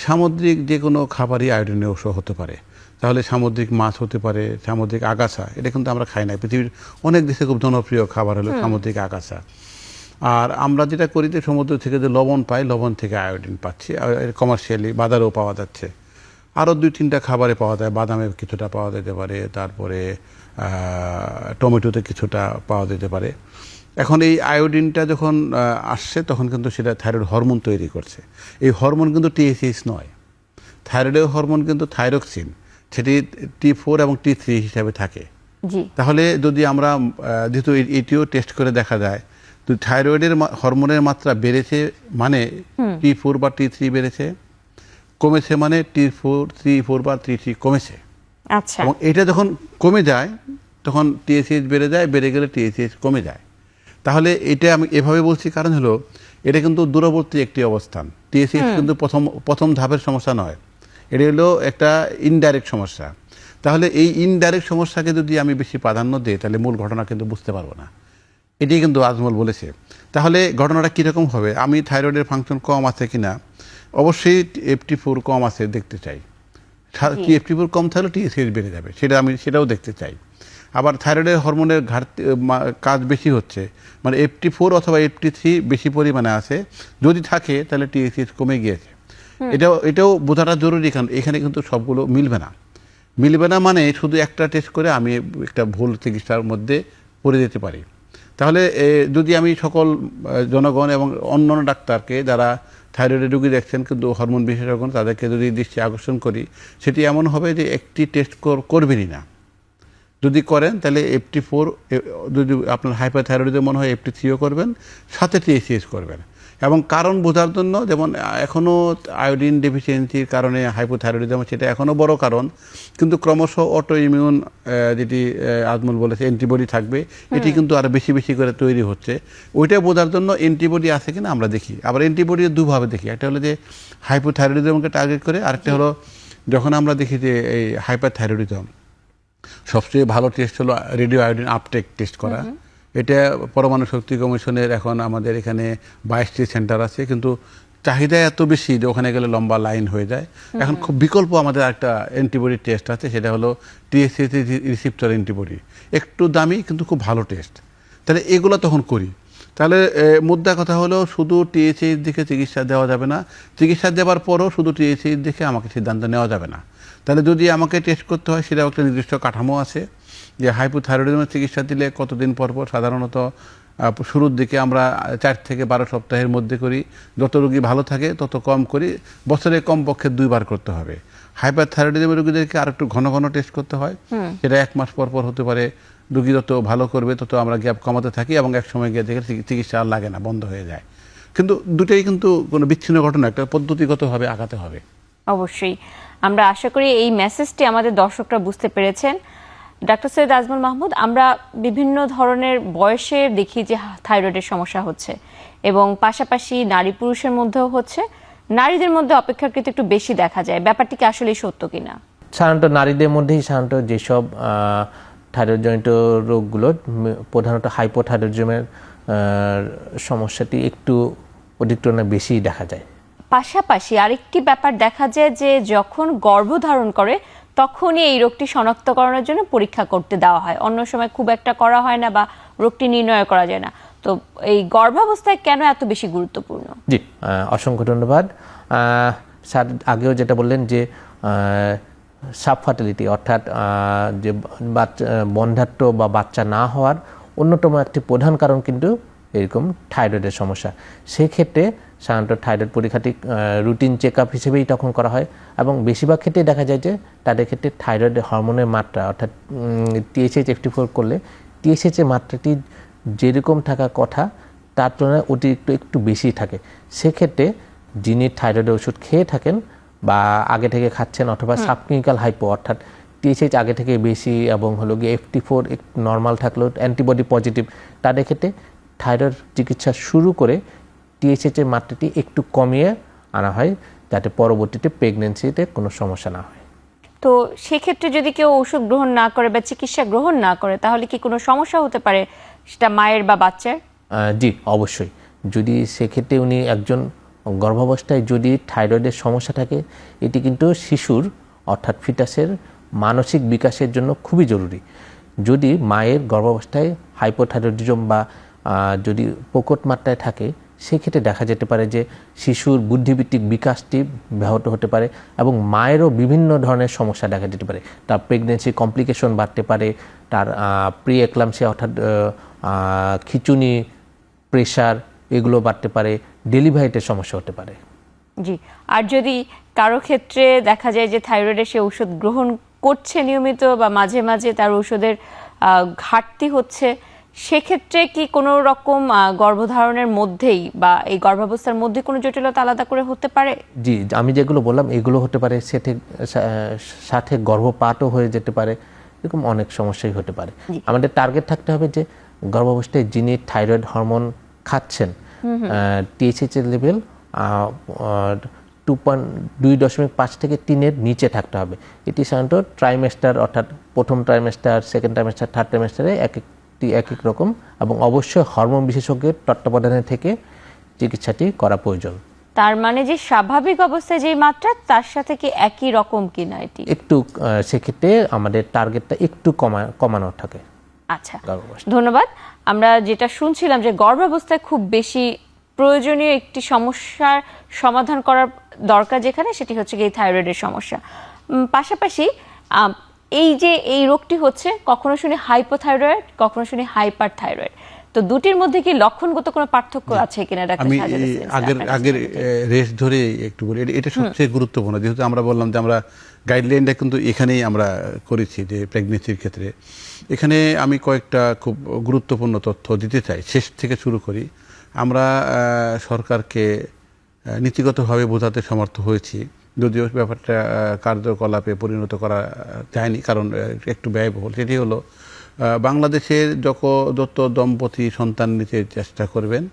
সামুদ্রিক যে কোনো খাবারই আয়োডিনের উৎস হতে পারে। তাহলে সামুদ্রিক মাছ হতে পারে, সামুদ্রিক আগাছা, এটা কিন্তু আমরা খাই না। পৃথিবীর অনেক দেশে খুব জনপ্রিয় খাবার হলো সামুদ্রিক আগাছা। আর আমরা যেটা করি যে সমুদ্র থেকে যে লবণ পাই, লবণ থেকে আয়োডিন পাচ্ছি, কমার্শিয়ালি বাজারেও পাওয়া যাচ্ছে। আরও 2-3টা খাবারে পাওয়া যায়, বাদামে কিছুটা পাওয়া যেতে পারে, তারপরে টমেটোতে কিছুটা পাওয়া যেতে পারে। এখন এই আয়োডিনটা যখন আসছে তখন কিন্তু সেটা থাইরয়েড হরমোন তৈরি করছে। এই হরমোন কিন্তু TSH নয়, থাইরয়েডের হরমোন কিন্তু থাইরক্সিন, সেটি T4 এবং T3 হিসাবে থাকে। জি। তাহলে যদি আমরা যেহেতু এটিও টেস্ট করে দেখা যায়, তো থাইরয়েডের হরমোনের মাত্রা বেড়েছে মানে T4 বা T3 বেড়েছে, কমেছে মানে T4 বা T3 কমেছে। আচ্ছা। এবং এটা যখন কমে যায় তখন TSH বেড়ে যায়, বেড়ে গেলে TSH কমে যায়। তাহলে এটা আমি এভাবে বলছি কারণ হলো এটা কিন্তু দূরবর্তী একটি অবস্থান। TSH কিন্তু প্রথম ধাপের সমস্যা নয়, এটা হলো একটা ইনডাইরেক্ট সমস্যা। তাহলে এই ইনডাইরেক্ট সমস্যাকে যদি আমি বেশি প্রাধান্য দিই তাহলে মূল ঘটনা কিন্তু বুঝতে পারবো না। এটি কিন্তু আজমল বলেছে। তাহলে ঘটনাটা কীরকম হবে, আমি থাইরয়েডের ফাংশন কম আছে কিনা, অবশ্যই FT4 কম আছে দেখতে চাই। FT4 কম থাকলে TSH বেড়ে যাবে, সেটাও দেখতে চাই। আবার থাইরয়েডের হরমোনের ঘাটতি কাজ বেশি হচ্ছে মানে FT4 অথবা FT3 বেশি পরিমাণে আছে, যদি থাকে তাহলে TSH কমে গিয়েছে। এটাও বোঝাটা জরুরি, কারণ এখানে কিন্তু সবগুলো মিলবে না মানে শুধু একটা টেস্ট করে আমি একটা ভুল চিকিৎসার মধ্যে পড়ে যেতে পারি। তাহলে যদি আমি সকল জনগণ এবং অন্যান্য ডাক্তারকে যারা থাইরয়েডের রোগী দেখছেন কিন্তু হরমোন বিশেষজ্ঞ, তাদেরকে যদি দৃষ্টি আকর্ষণ করি, সেটি এমন হবে যে একটি টেস্ট করবেনই না। যদি করেন তাহলে FT4, যদি আপনার হাইপারথাইরয়েডিজম মনে হয় FT3ও করবেন, সাথে TSH করবেন। এবং কারণ বোঝার জন্য, যেমন এখনও আয়োডিন ডেফিসিয়েন্সির কারণে হাইপোথাইরয়েডিজম, সেটা এখনও বড় কারণ, কিন্তু ক্রমশ অটো ইমিউন যেটি আজমল বলেছে অ্যান্টিবডি থাকবে, এটি কিন্তু আরও বেশি বেশি করে তৈরি হচ্ছে। ওইটা বোঝার জন্য অ্যান্টিবডি আছে কিনা আমরা দেখি। আবার অ্যান্টিবডি দুভাবে দেখি, একটা হলো যে হাইপোথাইরয়েডিজমকে টার্গেট করে, আরেকটা হলো যখন আমরা দেখি যে এই হাইপারথাইরয়েডিজম, সবচেয়ে ভালো টেস্ট হলো রেডিও আয়োডিন আপটেক টেস্ট করা। এটা পরমাণু শক্তি কমিশনের এখন আমাদের এখানে 22টি সেন্টার আছে, কিন্তু চাহিদা এত বেশি যে ওখানে গেলে লম্বা লাইন হয়ে যায়। এখন খুব বিকল্প আমাদের একটা অ্যান্টিবডি টেস্ট আছে, সেটা হলো TSH রিসিপ্টর অ্যান্টিবডি, একটু দামি কিন্তু খুব ভালো টেস্ট। তাহলে এগুলো তখন করি। তাহলে মুদ্রা কথা হলো শুধু TSH দিকে চিকিৎসা দেওয়া যাবে না, চিকিৎসা দেওয়ার পরও শুধু TSH দিকে আমাকে সিদ্ধান্ত নেওয়া যাবে না। তাহলে যদি আমাকে টেস্ট করতে হয়, সেটাও একটা নির্দিষ্ট কাঠামো আছে যে হাইপোথাইরয়েডিজমের চিকিৎসা দিলে কতদিন পর সাধারণত শুরুর দিকে আমরা 4 থেকে 12 সপ্তাহের মধ্যে করি, যত রোগী ভালো থাকে তত কম করি, বছরে কমপক্ষে 2 বার করতে হবে। হাইপারথাইরয়েডিজমের রোগীদেরকে আর একটু ঘন ঘন টেস্ট করতে হয়, সেটা 1 মাস পর হতে পারে। রোগী যত ভালো করবে তত আমরা গ্যাপ কমাতে থাকি এবং এক সময় গিয়ে দেখে চিকিৎসা আর লাগে না, বন্ধ হয়ে যায়। কিন্তু দুটোই কিন্তু কোনো বিচ্ছিন্ন ঘটনা, একটা পদ্ধতিগতভাবে আগাতে হবে। অবশ্যই আমরা আশা করি এই মেসেজটি আমাদের দর্শকরা বুঝতে পেরেছেন। ডাক্তার সৈয়দ আজমল মাহমুদ, আমরা বিভিন্ন ধরনের বয়সে দেখি যে থাইরয়েডের সমস্যা হচ্ছে এবং পাশাপাশি নারী পুরুষের মধ্যেও হচ্ছে, নারীদের মধ্যে অপেক্ষাকৃত একটু বেশি দেখা যায়, ব্যাপারটি কি আসলে সত্য কিনা? সাধারণত নারীদের মধ্যেই সাধারণত যেসব থাইরয়েডজনিত রোগগুলো, প্রধানত হাইপোথাইরয়েডিজমের সমস্যাটি একটু অধিক তুলনায় বেশি দেখা যায়। পাশাপাশি আরেকটি ব্যাপার দেখা যায় যে যখন গর্ভধারণ করে তখনই এই রোগটি শনাক্তকরণের জন্য পরীক্ষা করতে দেওয়া হয়, অন্য সময় খুব একটা করা হয় না বা রোগটি নির্ণয় করা যায় না। তো এই গর্ভাবস্থায় কেন এত বেশি গুরুত্বপূর্ণ? জি, অসংখ্য ধন্যবাদ। স্যার আগেও যেটা বললেন যে সাবফার্টিলিটি, অর্থাৎ যে বন্ধ্যাত্ব বা বাচ্চা না হওয়ার অন্যতম একটি প্রধান কারণ কিন্তু এরকম থাইরয়েডের সমস্যা। সেই ক্ষেত্রে সাধারণত থাইরয়েড পরীক্ষাটি রুটিন চেক আপ হিসেবেই তখন করা হয় এবং বেশিরভাগ ক্ষেত্রে দেখা যায় যে তাদের ক্ষেত্রে থাইরয়েড হরমোনের মাত্রা, অর্থাৎ TSH FT4 করলে TSH এর মাত্রাটি যেরকম থাকার কথা তার তুলনায় অতিরিক্ত একটু বেশি থাকে। সেক্ষেত্রে যিনি থাইরয়েডের ওষুধ খেয়ে থাকেন বা আগে থেকে খাচ্ছেন, অথবা সাবক্লিনিক্যাল হাইপো, অর্থাৎ TSH আগে থেকে বেশি এবং হলো গিয়ে FT4 নর্মাল থাকলেও অ্যান্টিবডি পজিটিভ, তাদের ক্ষেত্রে থাইরয়েড চিকিৎসা শুরু করে TSH এর মাত্রাটি একটু কমিয়ে আনা হয়, যাতে পরবর্তীতে প্রেগনেন্সিতে কোনো সমস্যা না হয়। তো সেক্ষেত্রে যদি কেউ ওষুধ গ্রহণ না করে বা চিকিৎসা গ্রহণ না করে, তাহলে কি কোনো সমস্যা হতে পারে সেটা মায়ের বা বাচ্চার? জি অবশ্যই। যদি সেক্ষেত্রে উনি একজন গর্ভাবস্থায় যদি থাইরয়েডের সমস্যা থাকে, এটি কিন্তু শিশুর অর্থাৎ ফিটাসের মানসিক বিকাশের জন্য খুবই জরুরি। যদি মায়ের গর্ভাবস্থায় হাইপোথাইরয়েডিজম বা যদি প্রকট মাত্রায় থাকে, সেক্ষেত্রে দেখা যেতে পারে যে শিশুর বুদ্ধিবৃত্তিক বিকাশটি ব্যাহত হতে পারে এবং মায়েরও বিভিন্ন ধরনের সমস্যা দেখা যেতে পারে। তার প্রেগনেন্সি কমপ্লিকেশন বাড়তে পারে, তার প্রি এক্লাম্পসিয়া অর্থাৎ খিঁচুনি, প্রেশার এগুলো বাড়তে পারে, ডেলিভারিতে সমস্যা হতে পারে। জি, আর যদি কারো ক্ষেত্রে দেখা যায় যে থাইরয়েডের সে ওষুধ গ্রহণ করছে নিয়মিত বা মাঝে মাঝে তার ওষুধের ঘাটতি হচ্ছে, সেক্ষেত্রে কি কোনো রকম গর্ভধারণের মধ্যেই বা এই গর্ভাবস্থার মধ্যে কোনো জটিলতা আলাদা করে হতে পারে? জি, আমি যেগুলো বললাম এগুলো হতে পারে, সাথে গর্ভপাতও হয়ে যেতে পারে, এরকম অনেক সমস্যাই হতে পারে। আমাদের টার্গেট থাকতে হবে যে গর্ভাবস্থায় যিনি থাইরয়েড হরমোন খাচ্ছেন, টিএসএইচ এর লেভেল 2.5 থেকে 3-এর নিচে থাকতে হবে। এটি সাধারণত ট্রাইমেস্টার অর্থাৎ প্রথম ট্রাইমেস্টার, সেকেন্ড ট্রাইমেস্টার, থার্ড ট্রাইমেস্টারে এক এক রকম, এবং অবশ্যই হরমোন বিশেষজ্ঞের তত্ত্বাবধানে থেকে চিকিৎসাটি করা প্রয়োজন। তার মানে যে স্বাভাবিক অবস্থায় যেই মাত্রা তার সাথে কি একই রকম কিনা এটি? একটু সেক্ষেত্রে আমাদের টার্গেটটা একটু কমানো থাকে। আচ্ছা, ধন্যবাদ। আমরা যেটা শুনছিলাম যে গর্ভাবস্থায় খুব বেশি প্রয়োজনীয় একটি সমস্যার সমাধান করার দরকার যেখানে, সেটি হচ্ছে এই থাইরয়েডের সমস্যা। পাশাপাশি এই যে এই রোগটি হচ্ছে, কখনো শুনি হাইপোথাইরয়েড, কখনো শুনি হাইপার থাইরয়েড, তো দুটির মধ্যে কি লক্ষণগত কোনো পার্থক্য আছে কিনা ডাক্তার? আমি আগের রেস ধরে একটু বলি, এটা সবচেয়ে গুরুত্বপূর্ণ, যেহেতু আমরা বললাম যে আমরা গাইডলাইনটা কিন্তু এখানেই আমরা করেছি যে প্রেগনেন্সির ক্ষেত্রে। এখানে আমি কয়েকটা খুব গুরুত্বপূর্ণ তথ্য দিতে চাই, শেষ থেকে শুরু করি। আমরা সরকারকে নীতিগতভাবে বোঝাতে সমর্থ হয়েছি, যদিও ব্যাপারটা কার্যকলাপে পরিণত করা যায়নি, কারণ একটু ব্যয়বহুল। সেটি হলো বাংলাদেশের যত দম্পতি সন্তান নিতে চেষ্টা করবেন,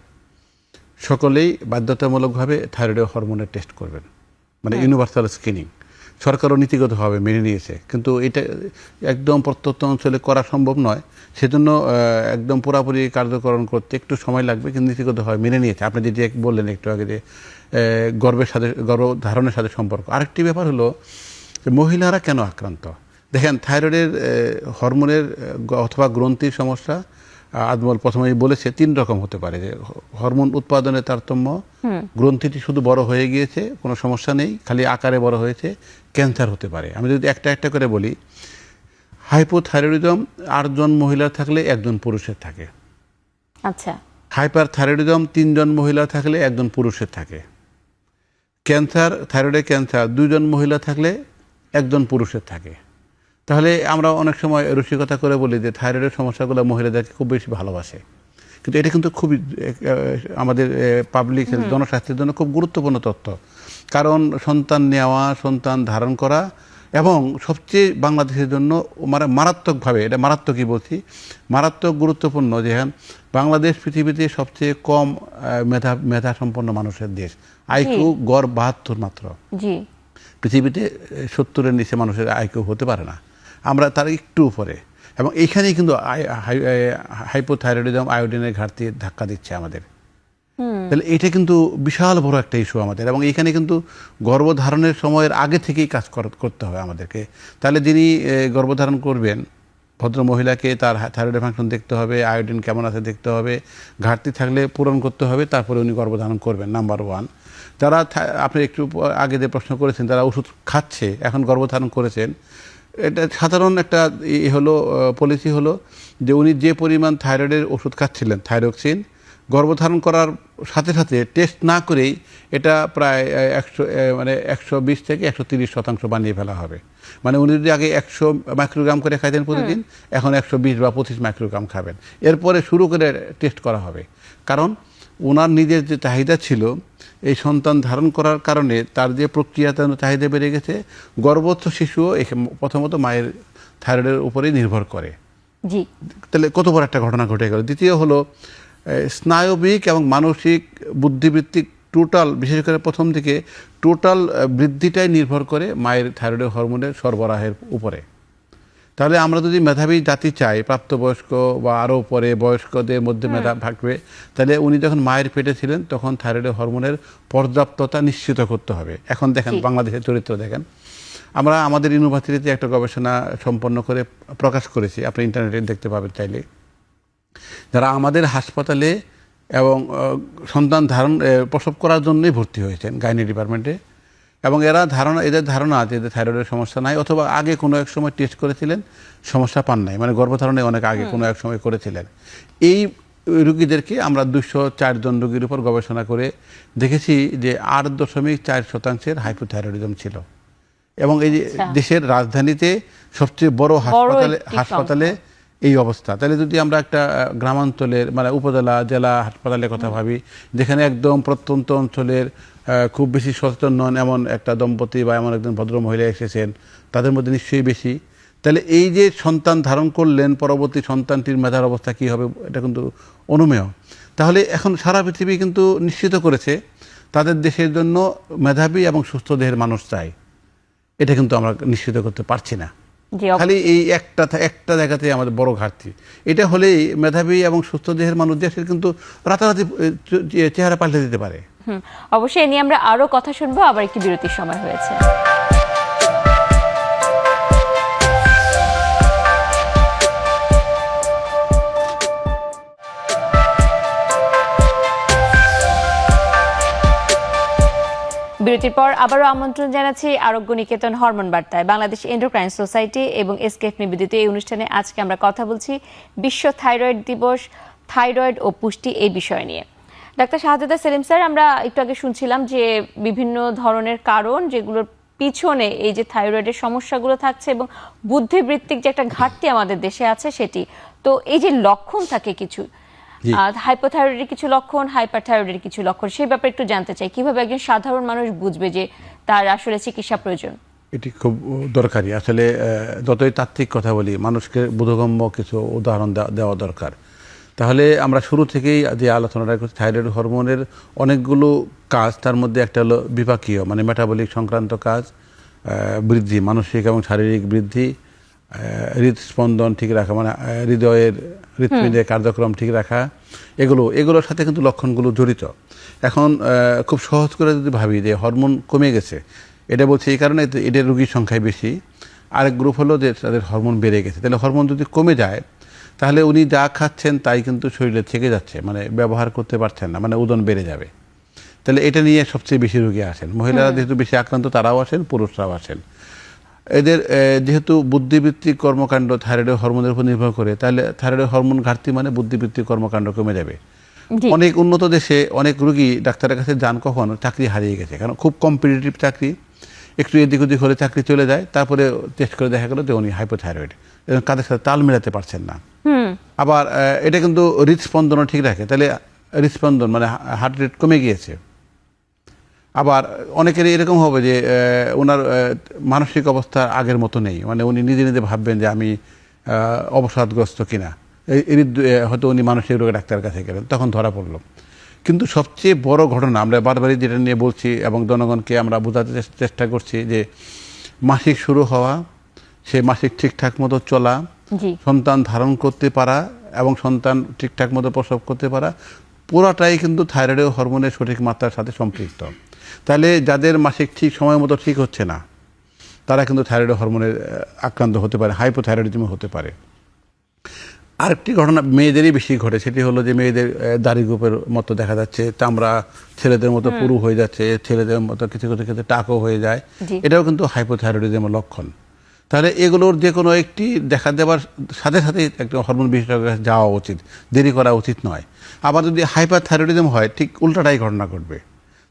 সকলেই বাধ্যতামূলকভাবে থাইরয়েড হরমোনের টেস্ট করবেন, মানে ইউনিভার্সাল স্ক্রিনিং। সরকারও নীতিগতভাবে মেনে নিয়েছে, কিন্তু এটা একদম প্রত্যন্ত অঞ্চলে করা সম্ভব নয়, সেজন্য একদম পুরাপুরি কার্যকরণ করতে একটু সময় লাগবে, কিন্তু নীতিগতভাবে মেনে নিয়েছে। আপনি যেটি বললেন একটু আগে যে গর্ভধারণের সাথে সম্পর্ক। আরেকটি ব্যাপার হলো মহিলারা কেন আক্রান্ত। দেখেন, থাইরয়েডের হরমোনের অথবা গ্রন্থির সমস্যা আজমল প্রথমেই বলেছে 3 রকম হতে পারে। যে হরমোন উৎপাদনের তারতম্য, গ্রন্থিটি শুধু বড় হয়ে গিয়েছে, কোনো সমস্যা নেই, খালি আকারে বড় হয়েছে, ক্যান্সার হতে পারে। আমি যদি একটা একটা করে বলি, হাইপোথাইরয়েডিজম 8 জন মহিলার থাকলে 1 জন পুরুষের থাকে। আচ্ছা। হাইপার থাইরয়েডিজম 3 জন মহিলা থাকলে 1 জন পুরুষের থাকে। ক্যান্সার, থাইরয়েডের ক্যান্সার 2 জন মহিলা থাকলে 1 জন পুরুষের থাকে। তাহলে আমরা অনেক সময় রসিকতা করে বলি যে থাইরয়েডের সমস্যাগুলো মহিলাদেরকে খুব বেশি ভালোবাসে, কিন্তু এটা কিন্তু খুবই আমাদের পাবলিক হেলথ, জনস্বাস্থ্যের জন্য খুব গুরুত্বপূর্ণ তথ্য। কারণ সন্তান নেওয়া, সন্তান ধারণ করা, এবং সবচেয়ে বাংলাদেশের জন্য মানে মারাত্মকভাবে, এটা মারাত্মকই বলছি, মারাত্মক গুরুত্বপূর্ণ যে বাংলাদেশ পৃথিবীতে সবচেয়ে কম মেধা সম্পন্ন মানুষের দেশ। আইকিউ গড় 72 মাত্র। জি, পৃথিবীতে 70-এর নিচে মানুষের আইকিউ হতে পারে না, আমরা তার একটু উপরে। এবং এইখানেই কিন্তু হাইপোথাইরয়েডিজম, আয়োডিনের ঘাটতি ধাক্কা দিচ্ছে আমাদের। তাহলে এটা কিন্তু বিশাল বড় একটা ইস্যু আমাদের, এবং এখানে কিন্তু গর্ভধারণের সময়ের আগে থেকেই কাজ করতে হবে আমাদেরকে। তাহলে যিনি গর্ভধারণ করবেন, ভদ্র মহিলাকে তার থাইরয়েড ফাংশন দেখতে হবে, আয়োডিন কেমন আছে দেখতে হবে, ঘাটতি থাকলে পূরণ করতে হবে, তারপরে উনি গর্ভধারণ করবেন, নাম্বার 1। যারা আপনি একটু আগে যে প্রশ্ন করেছেন, যারা ওষুধ খাচ্ছে, এখন গর্ভধারণ করেছেন, এটা সাধারণ একটা হলো পলিসি হলো যে উনি যে পরিমাণ থাইরয়েডের ওষুধ খাচ্ছিলেন, থাইরক্সিন, গর্ভধারণ করার সাথে সাথে টেস্ট না করেই এটা প্রায় 120 থেকে 130% বানিয়ে ফেলা হবে। মানে উনি যদি আগে 100 মাইক্রোগ্রাম করে খাইতেন প্রতিদিন, এখন 120 বা 25 মাইক্রোগ্রাম খাবেন। এরপরে শুরু করে টেস্ট করা হবে, কারণ ওনার নিজের যে চাহিদা ছিল এই সন্তান ধারণ করার কারণে, তার যে প্রক্রিয়াতে চাহিদা বেড়ে গেছে। গর্ভস্থ শিশুও প্রথমত মায়ের থাইরয়েডের উপরেই নির্ভর করে। জি, তাহলে কত বড় একটা ঘটনা ঘটে গেল। দ্বিতীয় হলো স্নায়বিক এবং মানসিক বুদ্ধিবৃত্তিক টোটাল, বিশেষ করে প্রথম দিকে টোটাল বৃদ্ধিটাই নির্ভর করে মায়ের থাইরয়েড হরমোনের সরবরাহের উপরে। তাহলে আমরা যদি মেধাবী জাতি চাই, প্রাপ্তবয়স্ক বা আরও পরে বয়স্কদের মধ্যে মেধা থাকবে, তাহলে উনি যখন মায়ের পেটে ছিলেন তখন থাইরয়েড হরমোনের পর্যাপ্ততা নিশ্চিত করতে হবে। এখন দেখেন বাংলাদেশের চরিত্র দেখেন, আমরা আমাদের ইউনিভার্সিটিতে একটা গবেষণা সম্পন্ন করে প্রকাশ করেছি, আপনি ইন্টারনেটে দেখতে পাবেন চাইলে। যারা আমাদের হাসপাতালে এবং সন্তান প্রসব করার জন্যই ভর্তি হয়েছেন গাইনি ডিপার্টমেন্টে, এবং এদের ধারণা আছে এদের থাইরয়েডের সমস্যা নাই, অথবা আগে কোনো এক সময় টেস্ট করেছিলেন, সমস্যা পান নাই, মানে গর্ভধারণে অনেক আগে কোনো এক সময় করেছিলেন। এই রুগীদেরকে আমরা 204 জন রুগীর উপর গবেষণা করে দেখেছি যে 8.4% হাইপোথাইরয়েডিজম ছিল। এবং এই যে দেশের রাজধানীতে সবচেয়ে বড় হাসপাতালে এই অবস্থা। তাহলে যদি আমরা একটা গ্রামাঞ্চলের মানে উপজেলা জেলা হাসপাতালের কথা ভাবি, যেখানে একদম প্রত্যন্ত অঞ্চলের খুব বেশি সচেতন নন এমন একটা দম্পতি বা এমন একজন ভদ্র মহিলা এসেছেন, তাদের মধ্যে নিশ্চয়ই বেশি। তাহলে এই যে সন্তান ধারণ করলেন, পরবর্তী সন্তানটির মেধার অবস্থা কী হবে, এটা কিন্তু অনুমেয়। তাহলে এখন সারা পৃথিবী কিন্তু নিশ্চিত করেছে তাদের দেশের জন্য মেধাবী এবং সুস্থ দেহের মানুষ চাই। এটা কিন্তু আমরা নিশ্চিত করতে পারছি না। খালি এই একটা জায়গাতে আমাদের বড় ঘাটতি। এটা হলেই মেধাবী এবং সুস্থ দেহের মানুষ দেশের কিন্তু রাতারাতি চেহারা পাল্টে দিতে পারে। অবশ্যই এ নিয়ে আমরা আরো কথা শুনবো, আবার একটি বিরতির সময় হয়েছে। বিরতির পর আবারও আমন্ত্রণ জানাচ্ছি আরোগ্য নিকেতন হরমোন বার্তায়। বাংলাদেশ এন্ডোক্রাইন সোসাইটি এবং এসকেএফ নিবেদিত এই অনুষ্ঠানে আজকে আমরা কথা বলছি বিশ্ব থাইরয়েড দিবস, থাইরয়েড ও পুষ্টি এই বিষয় নিয়ে। ডাক্তার শাহাদাত সেলিম স্যার, আমরা একটু আগে শুনছিলাম যে বিভিন্ন ধরনের কারণ যেগুলোর পিছনে এই যে থাইরয়েডের সমস্যাগুলো থাকছে এবং বুদ্ধিবৃত্তিক যে একটা ঘাটতি আমাদের দেশে আছে সেটি। তো এই যে লক্ষণ থাকে কিছু, হাইপোথাইরয়েডের কিছু লক্ষণ, হাইপারথাইরয়েডের কিছু লক্ষণ, সেই ব্যাপারে একটু জানতে চাই, কিভাবে একজন সাধারণ মানুষ বুঝবে যে তার আসলে চিকিৎসা প্রয়োজন? এটি খুব দরকারি। আসলে যতই তাত্ত্বিক কথা বলি, মানুষকে বোধগম্য কিছু উদাহরণ দেওয়া দরকার। তাহলে আমরা শুরু থেকেই যে আলোচনাটা করছি, থাইরয়েড হরমোনের অনেকগুলো কাজ, তার মধ্যে একটা হলো বিপাকীয় মানে মেটাবলিক সংক্রান্ত কাজ, বৃদ্ধি, মানসিক এবং শারীরিক বৃদ্ধি, হৃদস্পন্দন ঠিক রাখা মানে হৃদপিণ্ডের কার্যক্রম ঠিক রাখা, এগুলোর সাথে কিন্তু লক্ষণগুলো জড়িত। এখন খুব সহজ করে যদি ভাবি যে হরমোন কমে গেছে, এটা বলছে এই কারণে এদের রোগীর সংখ্যায় বেশি। আরেক গ্রুপ হলো যে তাদের হরমোন বেড়ে গেছে। তাহলে হরমোন যদি কমে যায় তাহলে উনি যা খাচ্ছেন তাই কিন্তু শরীরে থেকে যাচ্ছে, মানে ব্যবহার করতে পারছেন না, মানে ওজন বেড়ে যাবে। তাহলে এটা নিয়ে সবচেয়ে বেশি রোগী আসেন। মহিলারা যেহেতু বেশি আক্রান্ত তারাও আসেন, পুরুষরাও আসেন। এদের যেহেতু বুদ্ধিবৃত্তিক কর্মকাণ্ড থাইরয়েড হরমোনের উপর নির্ভর করে, তাহলে থাইরয়েড হরমোন ঘাটতি মানে বুদ্ধিবৃত্তিক কর্মকাণ্ড কমে যাবে। অনেক উন্নত দেশে অনেক রোগী ডাক্তারের কাছে যান কখন চাকরি হারিয়ে গেছে, কারণ খুব কম্পিটিটিভ চাকরি, একটু এদিক ওদিক হলে চাকরি চলে যায়, তারপরে টেস্ট করে দেখা গেল যে উনি হাইপোথাইরয়েড, কাদের সাথে তাল মেলাতে পারছেন না। আবার এটা কিন্তু হৃদস্পন্দনও ঠিক রাখে, তাহলে হৃদস্পন্দন মানে হার্ট রেট কমে গিয়েছে। আবার অনেকের এরকম হবে যে ওনার মানসিক অবস্থা আগের মতো নেই, মানে উনি নিজে নিজে ভাববেন যে আমি অবসাদগ্রস্ত কিনা, হয়তো উনি মানসিক রোগের ডাক্তারের কাছে গেলেন, তখন ধরা পড়ল। কিন্তু সবচেয়ে বড় ঘটনা আমরা বারবারই যেটা নিয়ে বলছি এবং জনগণকে আমরা বোঝাতে চেষ্টা করছি যে মাসিক শুরু হওয়া, সে মাসিক ঠিকঠাক মতো চলা, সন্তান ধারণ করতে পারা এবং সন্তান ঠিকঠাক মতো প্রসব করতে পারা, পুরাটাই কিন্তু থাইরয়েড হরমোনের সঠিক মাত্রার সাথে সম্পৃক্ত। তাহলে যাদের মাসিক ঠিক সময় মতো ঠিক হচ্ছে না তারা কিন্তু থাইরয়েড হরমোনের আক্রান্ত হতে পারে, হাইপোথাইরয়েডিজম হতে পারে। আরেকটি ঘটনা মেয়েদেরই বেশি ঘটে, সেটি হলো যে মেয়েদের দাড়ি গোপের মতো দেখা যাচ্ছে, চামড়া ছেলেদের মতো পুরু হয়ে যাচ্ছে, ছেলেদের মতো কিছু কিছু ক্ষেত্রে টাকও হয়ে যায়, এটাও কিন্তু হাইপোথাইরয়েডিজমের লক্ষণ। তাহলে এগুলোর যে কোনো একটি দেখা দেওয়ার সাথে সাথে একটা হরমোন বিশেষজ্ঞের কাছে যাওয়া উচিত, দেরি করা উচিত নয়। আবার যদি হাইপারথাইরয়েডিজম হয় ঠিক উল্টাটাই ঘটনা ঘটবে।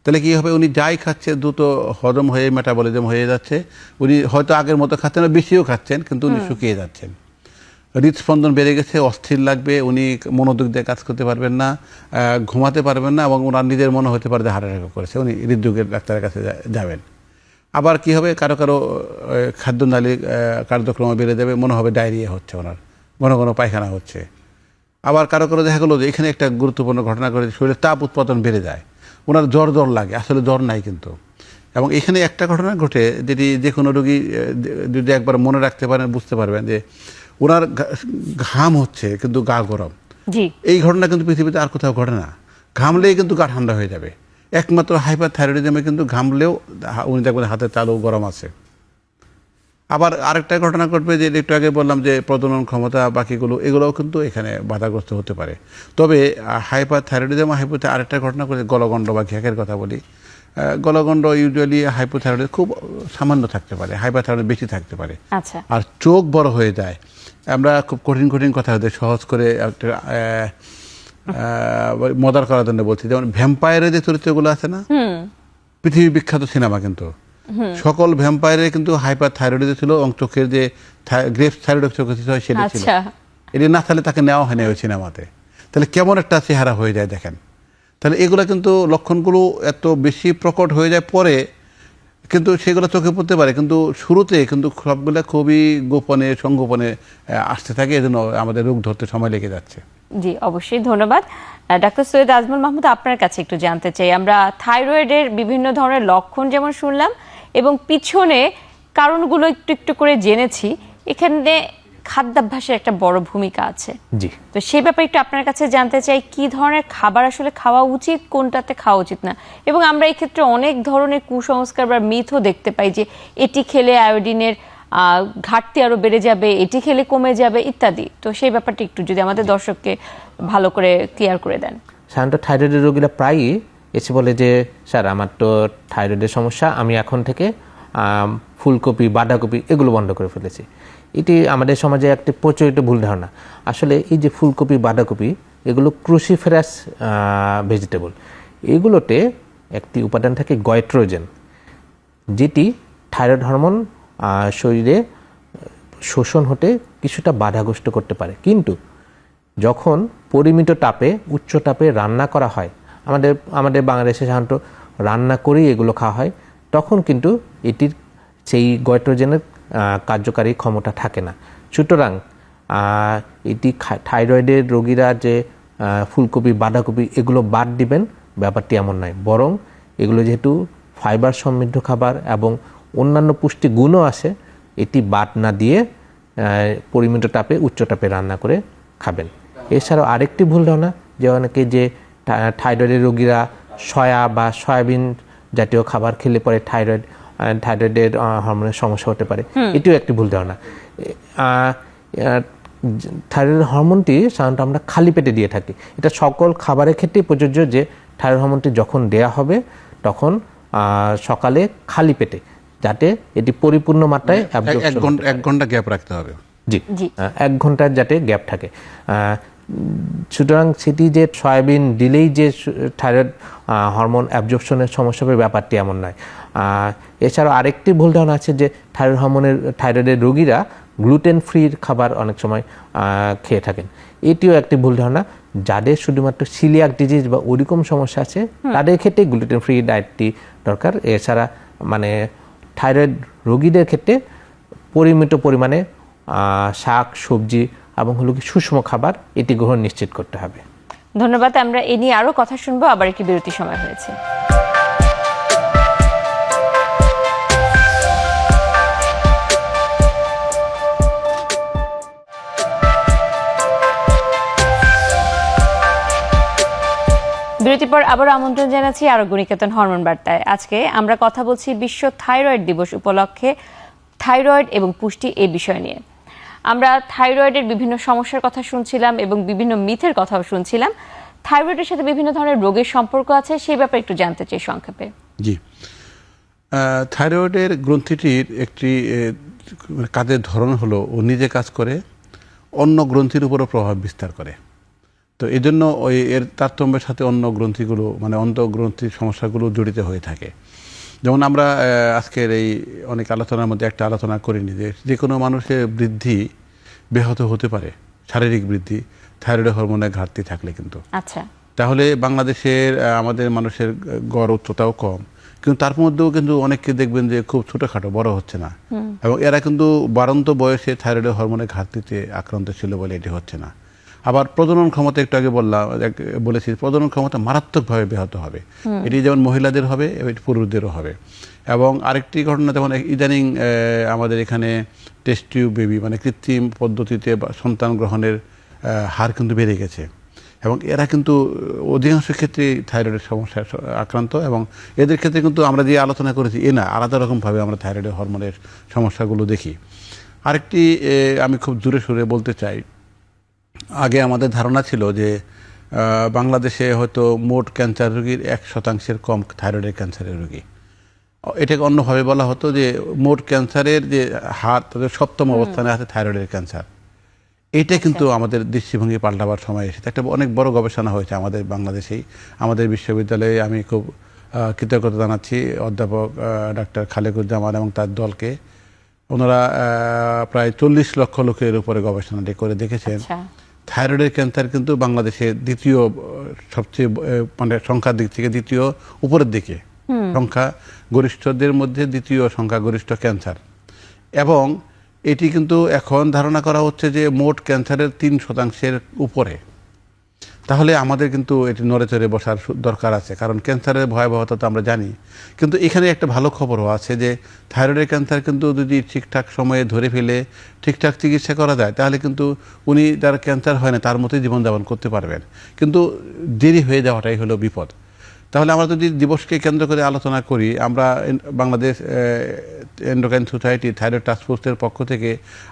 তাহলে কী হবে, উনি যাই খাচ্ছে দ্রুত হজম হয়ে মেটাবলিজম হয়ে যাচ্ছে, উনি হয়তো আগের মতো খাচ্ছেন না, বেশিও খাচ্ছেন, কিন্তু উনি শুকিয়ে যাচ্ছেন। হৃদস্পন্দন বেড়ে গেছে, অস্থির লাগবে, উনি মনোযোগ দিয়ে কাজ করতে পারবেন না, ঘুমাতে পারবেন না, এবং ওনার নিজের মনে হতে পারে যে হার্ট অ্যাটাক করেছে, উনি হৃদরোগের ডাক্তারের কাছে যাবেন। আবার কি হবে, কারো কারো খাদ্যনালী কার্যক্রম বেড়ে যাবে, মনে হবে ডায়রিয়া হচ্ছে, ওনার ঘন ঘন পায়খানা হচ্ছে। আবার কারো কারো দেখা গেলো যে এখানে একটা গুরুত্বপূর্ণ ঘটনা করে, শরীরে তাপ উৎপাদন বেড়ে যায়, ওনার জ্বর লাগে, আসলে জ্বর নাই, কিন্তু এবং এখানে একটা ঘটনা ঘটে যেটি যে কোনো রোগী যদি একবার মনে রাখতে পারেন বুঝতে পারবেন যে ওনার ঘাম হচ্ছে কিন্তু গা গরম। জি, এই ঘটনা কিন্তু পৃথিবীতে আর কোথাও ঘটে না। ঘামলেই কিন্তু গা ঠান্ডা হয়ে যাবে। একমাত্র হাইপারথাইরয়েডিজমে কিন্তু ঘামলেও উনি দেখবেন হাতের তালু গরম আছে। আবার আরেকটা ঘটনা ঘটবে যে একটু আগে বললাম যে প্রজনন ক্ষমতা বাকিগুলো এগুলোও কিন্তু এখানে বাধাগ্রস্ত হতে পারে। তবে হাইপারথাইরয়েডিজম আরেকটা ঘটনা ঘটে গলগণ্ড বা ঘ্যাকের কথা বলি। গলগণ্ড ইউজুয়ালি হাইপোথাইরয়েড খুব সামান্য থাকতে পারে, হাইপারথাইরয়েড বেশি থাকতে পারে। আচ্ছা, আর চোখ বড় হয়ে যায়। আমরা খুব কঠিন কঠিন কথা হতে সহজ করে একটা মজার করার জন্য বলছি, যেমন ভ্যাম্পায়ারের যে চরিত্রগুলো আছে না, পৃথিবী বিখ্যাত সিনেমা কিন্তু সকল ভ্যাম্পায়ারের কিন্তু হাইপারথাইরয়েড ছিল এবং চোখের যে গ্রেপস থাইরয়েড চোখের হয় সেটা ছিল। আচ্ছা, এটি না থাকলে তাকে নেওয়া হয়নি ওই সিনেমাতে। তাহলে কেমন একটা চেহারা হয়ে যায় দেখেন। তাহলে এগুলো কিন্তু লক্ষণগুলো এত বেশি প্রকট হয়ে যায় পরে, কিন্তু সেগুলো চোখে পড়তে পারে, কিন্তু শুরুতে কিন্তু সবগুলো খুবই গোপনে সংগোপনে আসতে থাকে। এজন্য আমাদের রোগ ধরতে সময় লেগে যাচ্ছে। জি অবশ্যই, ধন্যবাদ। ডাক্তার সৈয়দ আজমল মাহমুদ, আপনার কাছে একটু জানতে চাই, আমরা থাইরয়েডের বিভিন্ন ধরনের লক্ষণ যেমন শুনলাম এবং পিছনে কারণগুলো একটু একটু করে জেনেছি, এখানে খাদ্যাভ্যাসের একটা বড় ভূমিকা আছে। জি, তো সেই ব্যাপারে একটু আপনার কাছে জানতে চাই, কি ধরনের খাবার আসলে খাওয়া উচিত, কোনটাতে খাওয়া উচিত না। এবং আমরা এই ক্ষেত্রে অনেক ধরনের কুসংস্কার বা মিথও দেখতে পাই যে এটি খেলে আয়োডিনের ঘাটতি আরো বেড়ে যাবে, এটি খেলে কমে যাবে ইত্যাদি। তো সেই ব্যাপারটা একটু যদি আমাদের দর্শককে ভালো করে ক্লিয়ার করে দেন। সাধারণত থাইরয়েডের রোগীরা প্রায়ই এসে বলে যে স্যার আমার তো থাইরয়েডের সমস্যা, আমি এখন থেকে ফুলকপি বাঁধাকপি এগুলো বন্ধ করে ফেলেছি। এটি আমাদের সমাজে একটি প্রচলিত ভুল ধারণা। আসলে এই যে ফুলকপি বাঁধাকপি এগুলো ক্রুসিফেরাস ভেজিটেবল, এগুলোতে একটি উপাদান থাকে গয়ট্রোজেন, যেটি থাইরয়েড হরমোন শরীরে শোষণ হতে কিছুটা বাধাগ্রস্ত করতে পারে। কিন্তু যখন পরিমিত তাপে উচ্চ তাপে রান্না করা হয়, আমাদের বাংলাদেশে সাধারণত রান্না করেই এগুলো খাওয়া হয়, তখন কিন্তু এটির সেই গয়ট্রোজেনের কার্যকারী ক্ষমতা থাকে না। সুতরাং এটি থাইরয়েডের রোগীরা যে ফুলকপি বাঁধাকপি এগুলো বাদ দিবেন ব্যাপারটি এমন নয়, বরং এগুলো যেহেতু ফাইবার সমৃদ্ধ খাবার এবং অন্যান্য পুষ্টি গুণও আছে, এটি বাদ না দিয়ে পরিমিত তাপে উচ্চ তাপে রান্না করে খাবেন। এছাড়াও আরেকটি ভুল ধারণা যে অনেকে যে থাইরয়েডের রোগীরা সয়া বা সয়াবিন জাতীয় খাবার খেলে পরে থাইরয়েডের হরমোনের সমস্যা হতে পারে, এটিও একটি ভুল ধারণা। থাইরয়েড হরমোনটি সাধারণত আমরা খালি পেটে দিয়ে থাকি। এটা সকল খাবারের ক্ষেত্রেই প্রযোজ্য যে থাইরয়েড হরমোনটি যখন দেয়া হবে তখন সকালে খালি পেটে, যাতে এটি পরিপূর্ণ মাত্রায় এক ঘন্টা গ্যাপ রাখতে হবে। জি, 1 ঘন্টার যাতে গ্যাপ থাকে। সুতরাং সেটি যে সয়াবিন দিলেই যে থাইরয়েড হরমোন অ্যাবজর্পশনের সমস্যা হবে ব্যাপারটি এমন নয়। এছাড়াও আরেকটি ভুল ধারণা আছে যে থাইরয়েডের রোগীরা গ্লুটেন ফ্রি খাবার অনেক সময় খেয়ে থাকেন, এটিও একটি ভুল ধারণা। যাদের শুধুমাত্র সিলিয়াক ডিজিজ বা ওরকম সমস্যা আছে তাদের ক্ষেত্রে গ্লুটেন ফ্রি ডায়েটটি দরকার। এছাড়া থাইরয়েড রোগীদের ক্ষেত্রে পরিমিত পরিমাণে শাক সবজি এবং সুষম খাবার এটি গ্রহণ নিশ্চিত করতে হবে। ধন্যবাদ। আমরা এ নিয়ে আরো কথা শুনবো, আবার একটি বিরতি সময় হয়েছে। বিরতির পর আবার আমন্ত্রণ জানাচ্ছি আরোগ্য নিকেতন হরমোন বার্তায়। আজকে আমরা কথা বলছি বিশ্ব থাইরয়েড দিবস উপলক্ষে থাইরয়েড এবং পুষ্টি এই বিষয় নিয়ে। আমরা থাইরয়েডের বিভিন্ন সমস্যার কথা শুনছিলাম এবং বিভিন্ন মিথের কথাও শুনছিলাম। থাইরয়েডের সাথে বিভিন্ন ধরনের রোগের সম্পর্ক আছে, সেই ব্যাপারে একটু জানতে চাই সংক্ষেপে। জি, থাইরয়েডের গ্রন্থিটির একটি কাজের ধরন হলো ও নিজে কাজ করে, অন্য গ্রন্থির উপরও প্রভাব বিস্তার করে। তো এই জন্য এর তারতম্যের সাথে অন্য গ্রন্থিগুলো মানে অন্তঃগ্রন্থির সমস্যাগুলো জড়িত হয়ে থাকে। যেমন আমরা আজকের এই অনেক আলোচনার মধ্যে একটা আলোচনা করিনি যে কোনো মানুষের বৃদ্ধি ব্যাহত হতে পারে, শারীরিক বৃদ্ধি থাইরয়েড হরমোনের ঘাটতি থাকলে কিন্তু। আচ্ছা, তাহলে বাংলাদেশের আমাদের মানুষের গড় উচ্চতাও কম, কিন্তু তার মধ্যেও কিন্তু অনেককে দেখবেন যে খুব ছোটোখাটো, বড় হচ্ছে না, এবং এরা কিন্তু বাড়ন্ত বয়সে থাইরয়েড হরমোনের ঘাটতিতে আক্রান্ত ছিল বলে এটি হচ্ছে না। আবার প্রজনন ক্ষমতা একটু আগে বলেছি প্রজনন ক্ষমতা মারাত্মকভাবে ব্যাহত হবে। এটি যেমন মহিলাদের হবে এটি পুরুষদেরও হবে। এবং আরেকটি ঘটনা, যেমন ইদানিং আমাদের এখানে টেস্ট টিউব বেবি মানে কৃত্রিম পদ্ধতিতে সন্তান গ্রহণের হার কিন্তু বেড়ে গেছে, এবং এরা কিন্তু অধিকাংশ ক্ষেত্রে থাইরয়েডের সমস্যায় আক্রান্ত, এবং এদের ক্ষেত্রে কিন্তু আমরা যে আলোচনা করেছি না, আলাদা রকমভাবে আমরা থাইরয়েডের হরমোনের সমস্যাগুলো দেখি। আরেকটি আমি খুব জোরে সুরে বলতে চাই, আগে আমাদের ধারণা ছিল যে বাংলাদেশে হয়তো মোট ক্যান্সার রোগীর 1% কম থাইরয়েডের ক্যান্সারের রোগী। এটাকে অন্যভাবে বলা হতো যে মোট ক্যান্সারের যে হার তাদের 7ম অবস্থানে আছে থাইরয়েডের ক্যান্সার। এইটা কিন্তু আমাদের দৃষ্টিভঙ্গি পাল্টাবার সময় এসেছে। একটা অনেক বড় গবেষণা হয়েছে আমাদের বাংলাদেশেই, আমাদের বিশ্ববিদ্যালয়ে। আমি খুব কৃতজ্ঞতা জানাচ্ছি অধ্যাপক ডাক্তার খালেকুজ্জামান এবং তার দলকে। ওনারা প্রায় 40 লক্ষ লোকের উপরে গবেষণাটি করে দেখেছেন থাইরয়েডের ক্যান্সার কিন্তু বাংলাদেশের দ্বিতীয় সবচেয়ে মানে সংখ্যার দিক থেকে দ্বিতীয় উপরের দিকে, সংখ্যা গরিষ্ঠদের মধ্যে দ্বিতীয় সংখ্যাগরিষ্ঠ ক্যান্সার। এবং এটি কিন্তু এখন ধারণা করা হচ্ছে যে মোট ক্যান্সারের 3% উপরে। তাহলে আমাদের কিন্তু এটি নড়ে চড়ে বসার দরকার আছে, কারণ ক্যান্সারের ভয়াবহতা তো আমরা জানি। কিন্তু এখানে একটা ভালো খবরও আছে যে থাইরয়েডের ক্যান্সার কিন্তু যদি ঠিকঠাক সময়ে ধরে ফেলে ঠিকঠাক চিকিৎসা করা যায়, তাহলে কিন্তু উনি যার ক্যান্সার হয় না তার মতোই জীবনযাপন করতে পারবেন। কিন্তু দেরি হয়ে যাওয়াটাই হলো বিপদ। তাহলে আমরা যদি দিবসকে কেন্দ্র করে আলোচনা করি, আমরা বাংলাদেশ এন্ডোক্রাইন সোসাইটি থাইরয়েড টাস্কফোর্সের পক্ষ থেকে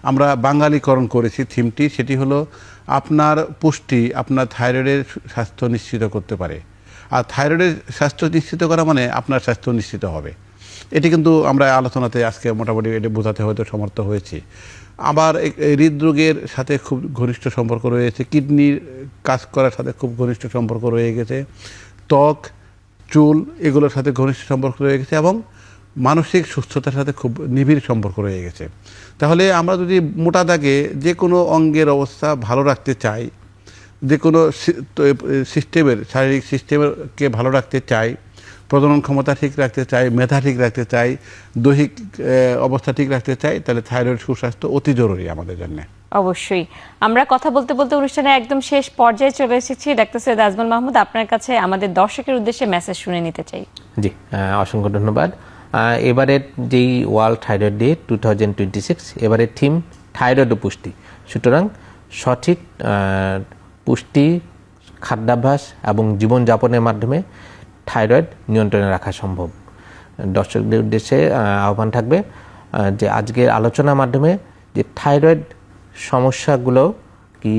আমরা বাঙালিকরণ করেছি থিমটি, সেটি হলো আপনার পুষ্টি আপনার থাইরয়েডের স্বাস্থ্য নিশ্চিত করতে পারে। আর থাইরয়েডের স্বাস্থ্য নিশ্চিত করা মানে আপনার স্বাস্থ্য নিশ্চিত হবে। এটি কিন্তু আমরা আলোচনাতে আজকে মোটামুটি এটি বোঝাতে হয়তো সমর্থ হয়েছি। আবার হৃদরোগের সাথে খুব ঘনিষ্ঠ সম্পর্ক রয়েছে, কিডনির কাজ করার সাথে খুব ঘনিষ্ঠ সম্পর্ক রয়ে গেছে, ত্বক চুল এগুলোর সাথে ঘনিষ্ঠ সম্পর্ক রয়ে গেছে, এবং মানসিক সুস্থতার সাথে খুব নিবিড় সম্পর্ক রয়ে গেছে। তাহলে আমরা যদি মোটা দাগে যে কোনো অঙ্গের অবস্থা ভালো রাখতে চাই, যে কোনো সিস্টেমের শারীরিক সিস্টেমকে ভালো রাখতে চাই, প্রজনন ক্ষমতা ঠিক রাখতে চাই, মেধা ঠিক রাখতে চাই, দৈহিক অবস্থা ঠিক রাখতে চাই, তাহলে থাইরয়েড সুস্বাস্থ্য অতি জরুরি আমাদের জন্য। অবশ্যই। আমরা কথা বলতে বলতে অনুষ্ঠানে একদম শেষ পর্যায়ে চলে এসেছি। ডাক্তার সৈয়দ আজমল মাহমুদ, আপনার কাছে আমাদের দর্শকের উদ্দেশ্যে মেসেজ শুনে নিতে চাই। জি, অসংখ্য ধন্যবাদ। এবারের যেই ওয়ার্ল্ড থাইরয়েড ডে 2026, এবারের থিম থাইরয়েড ও পুষ্টি। সুতরাং সঠিক পুষ্টি, খাদ্যাভ্যাস এবং জীবনযাপনের মাধ্যমে থাইরয়েড নিয়ন্ত্রণে রাখা সম্ভব। দর্শকদের উদ্দেশ্যে আহ্বান থাকবে যে আজকের আলোচনার মাধ্যমে যে থাইরয়েড সমস্যাগুলো কি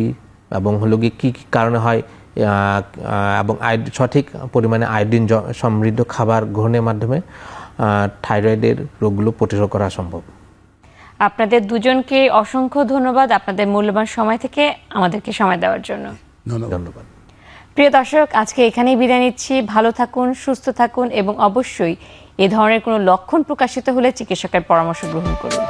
এবং হলো কি কী কারণে হয়, এবং সঠিক পরিমাণে আয়োডিন সমৃদ্ধ খাবার গ্রহণের মাধ্যমে থাইরয়েডের রোগগুলো প্রতিরোধ করা সম্ভব। আপনাদের দুজনকে অসংখ্য ধন্যবাদ আপনাদের মূল্যবান সময় থেকে আমাদেরকে সময় দেওয়ার জন্য। ধন্যবাদ। প্রিয় দর্শক, আজকে এখানেই বিদায় নিচ্ছি। ভালো থাকুন, সুস্থ থাকুন এবং অবশ্যই এ ধরনের কোনো লক্ষণ প্রকাশিত হলে চিকিৎসকের পরামর্শ গ্রহণ করুন।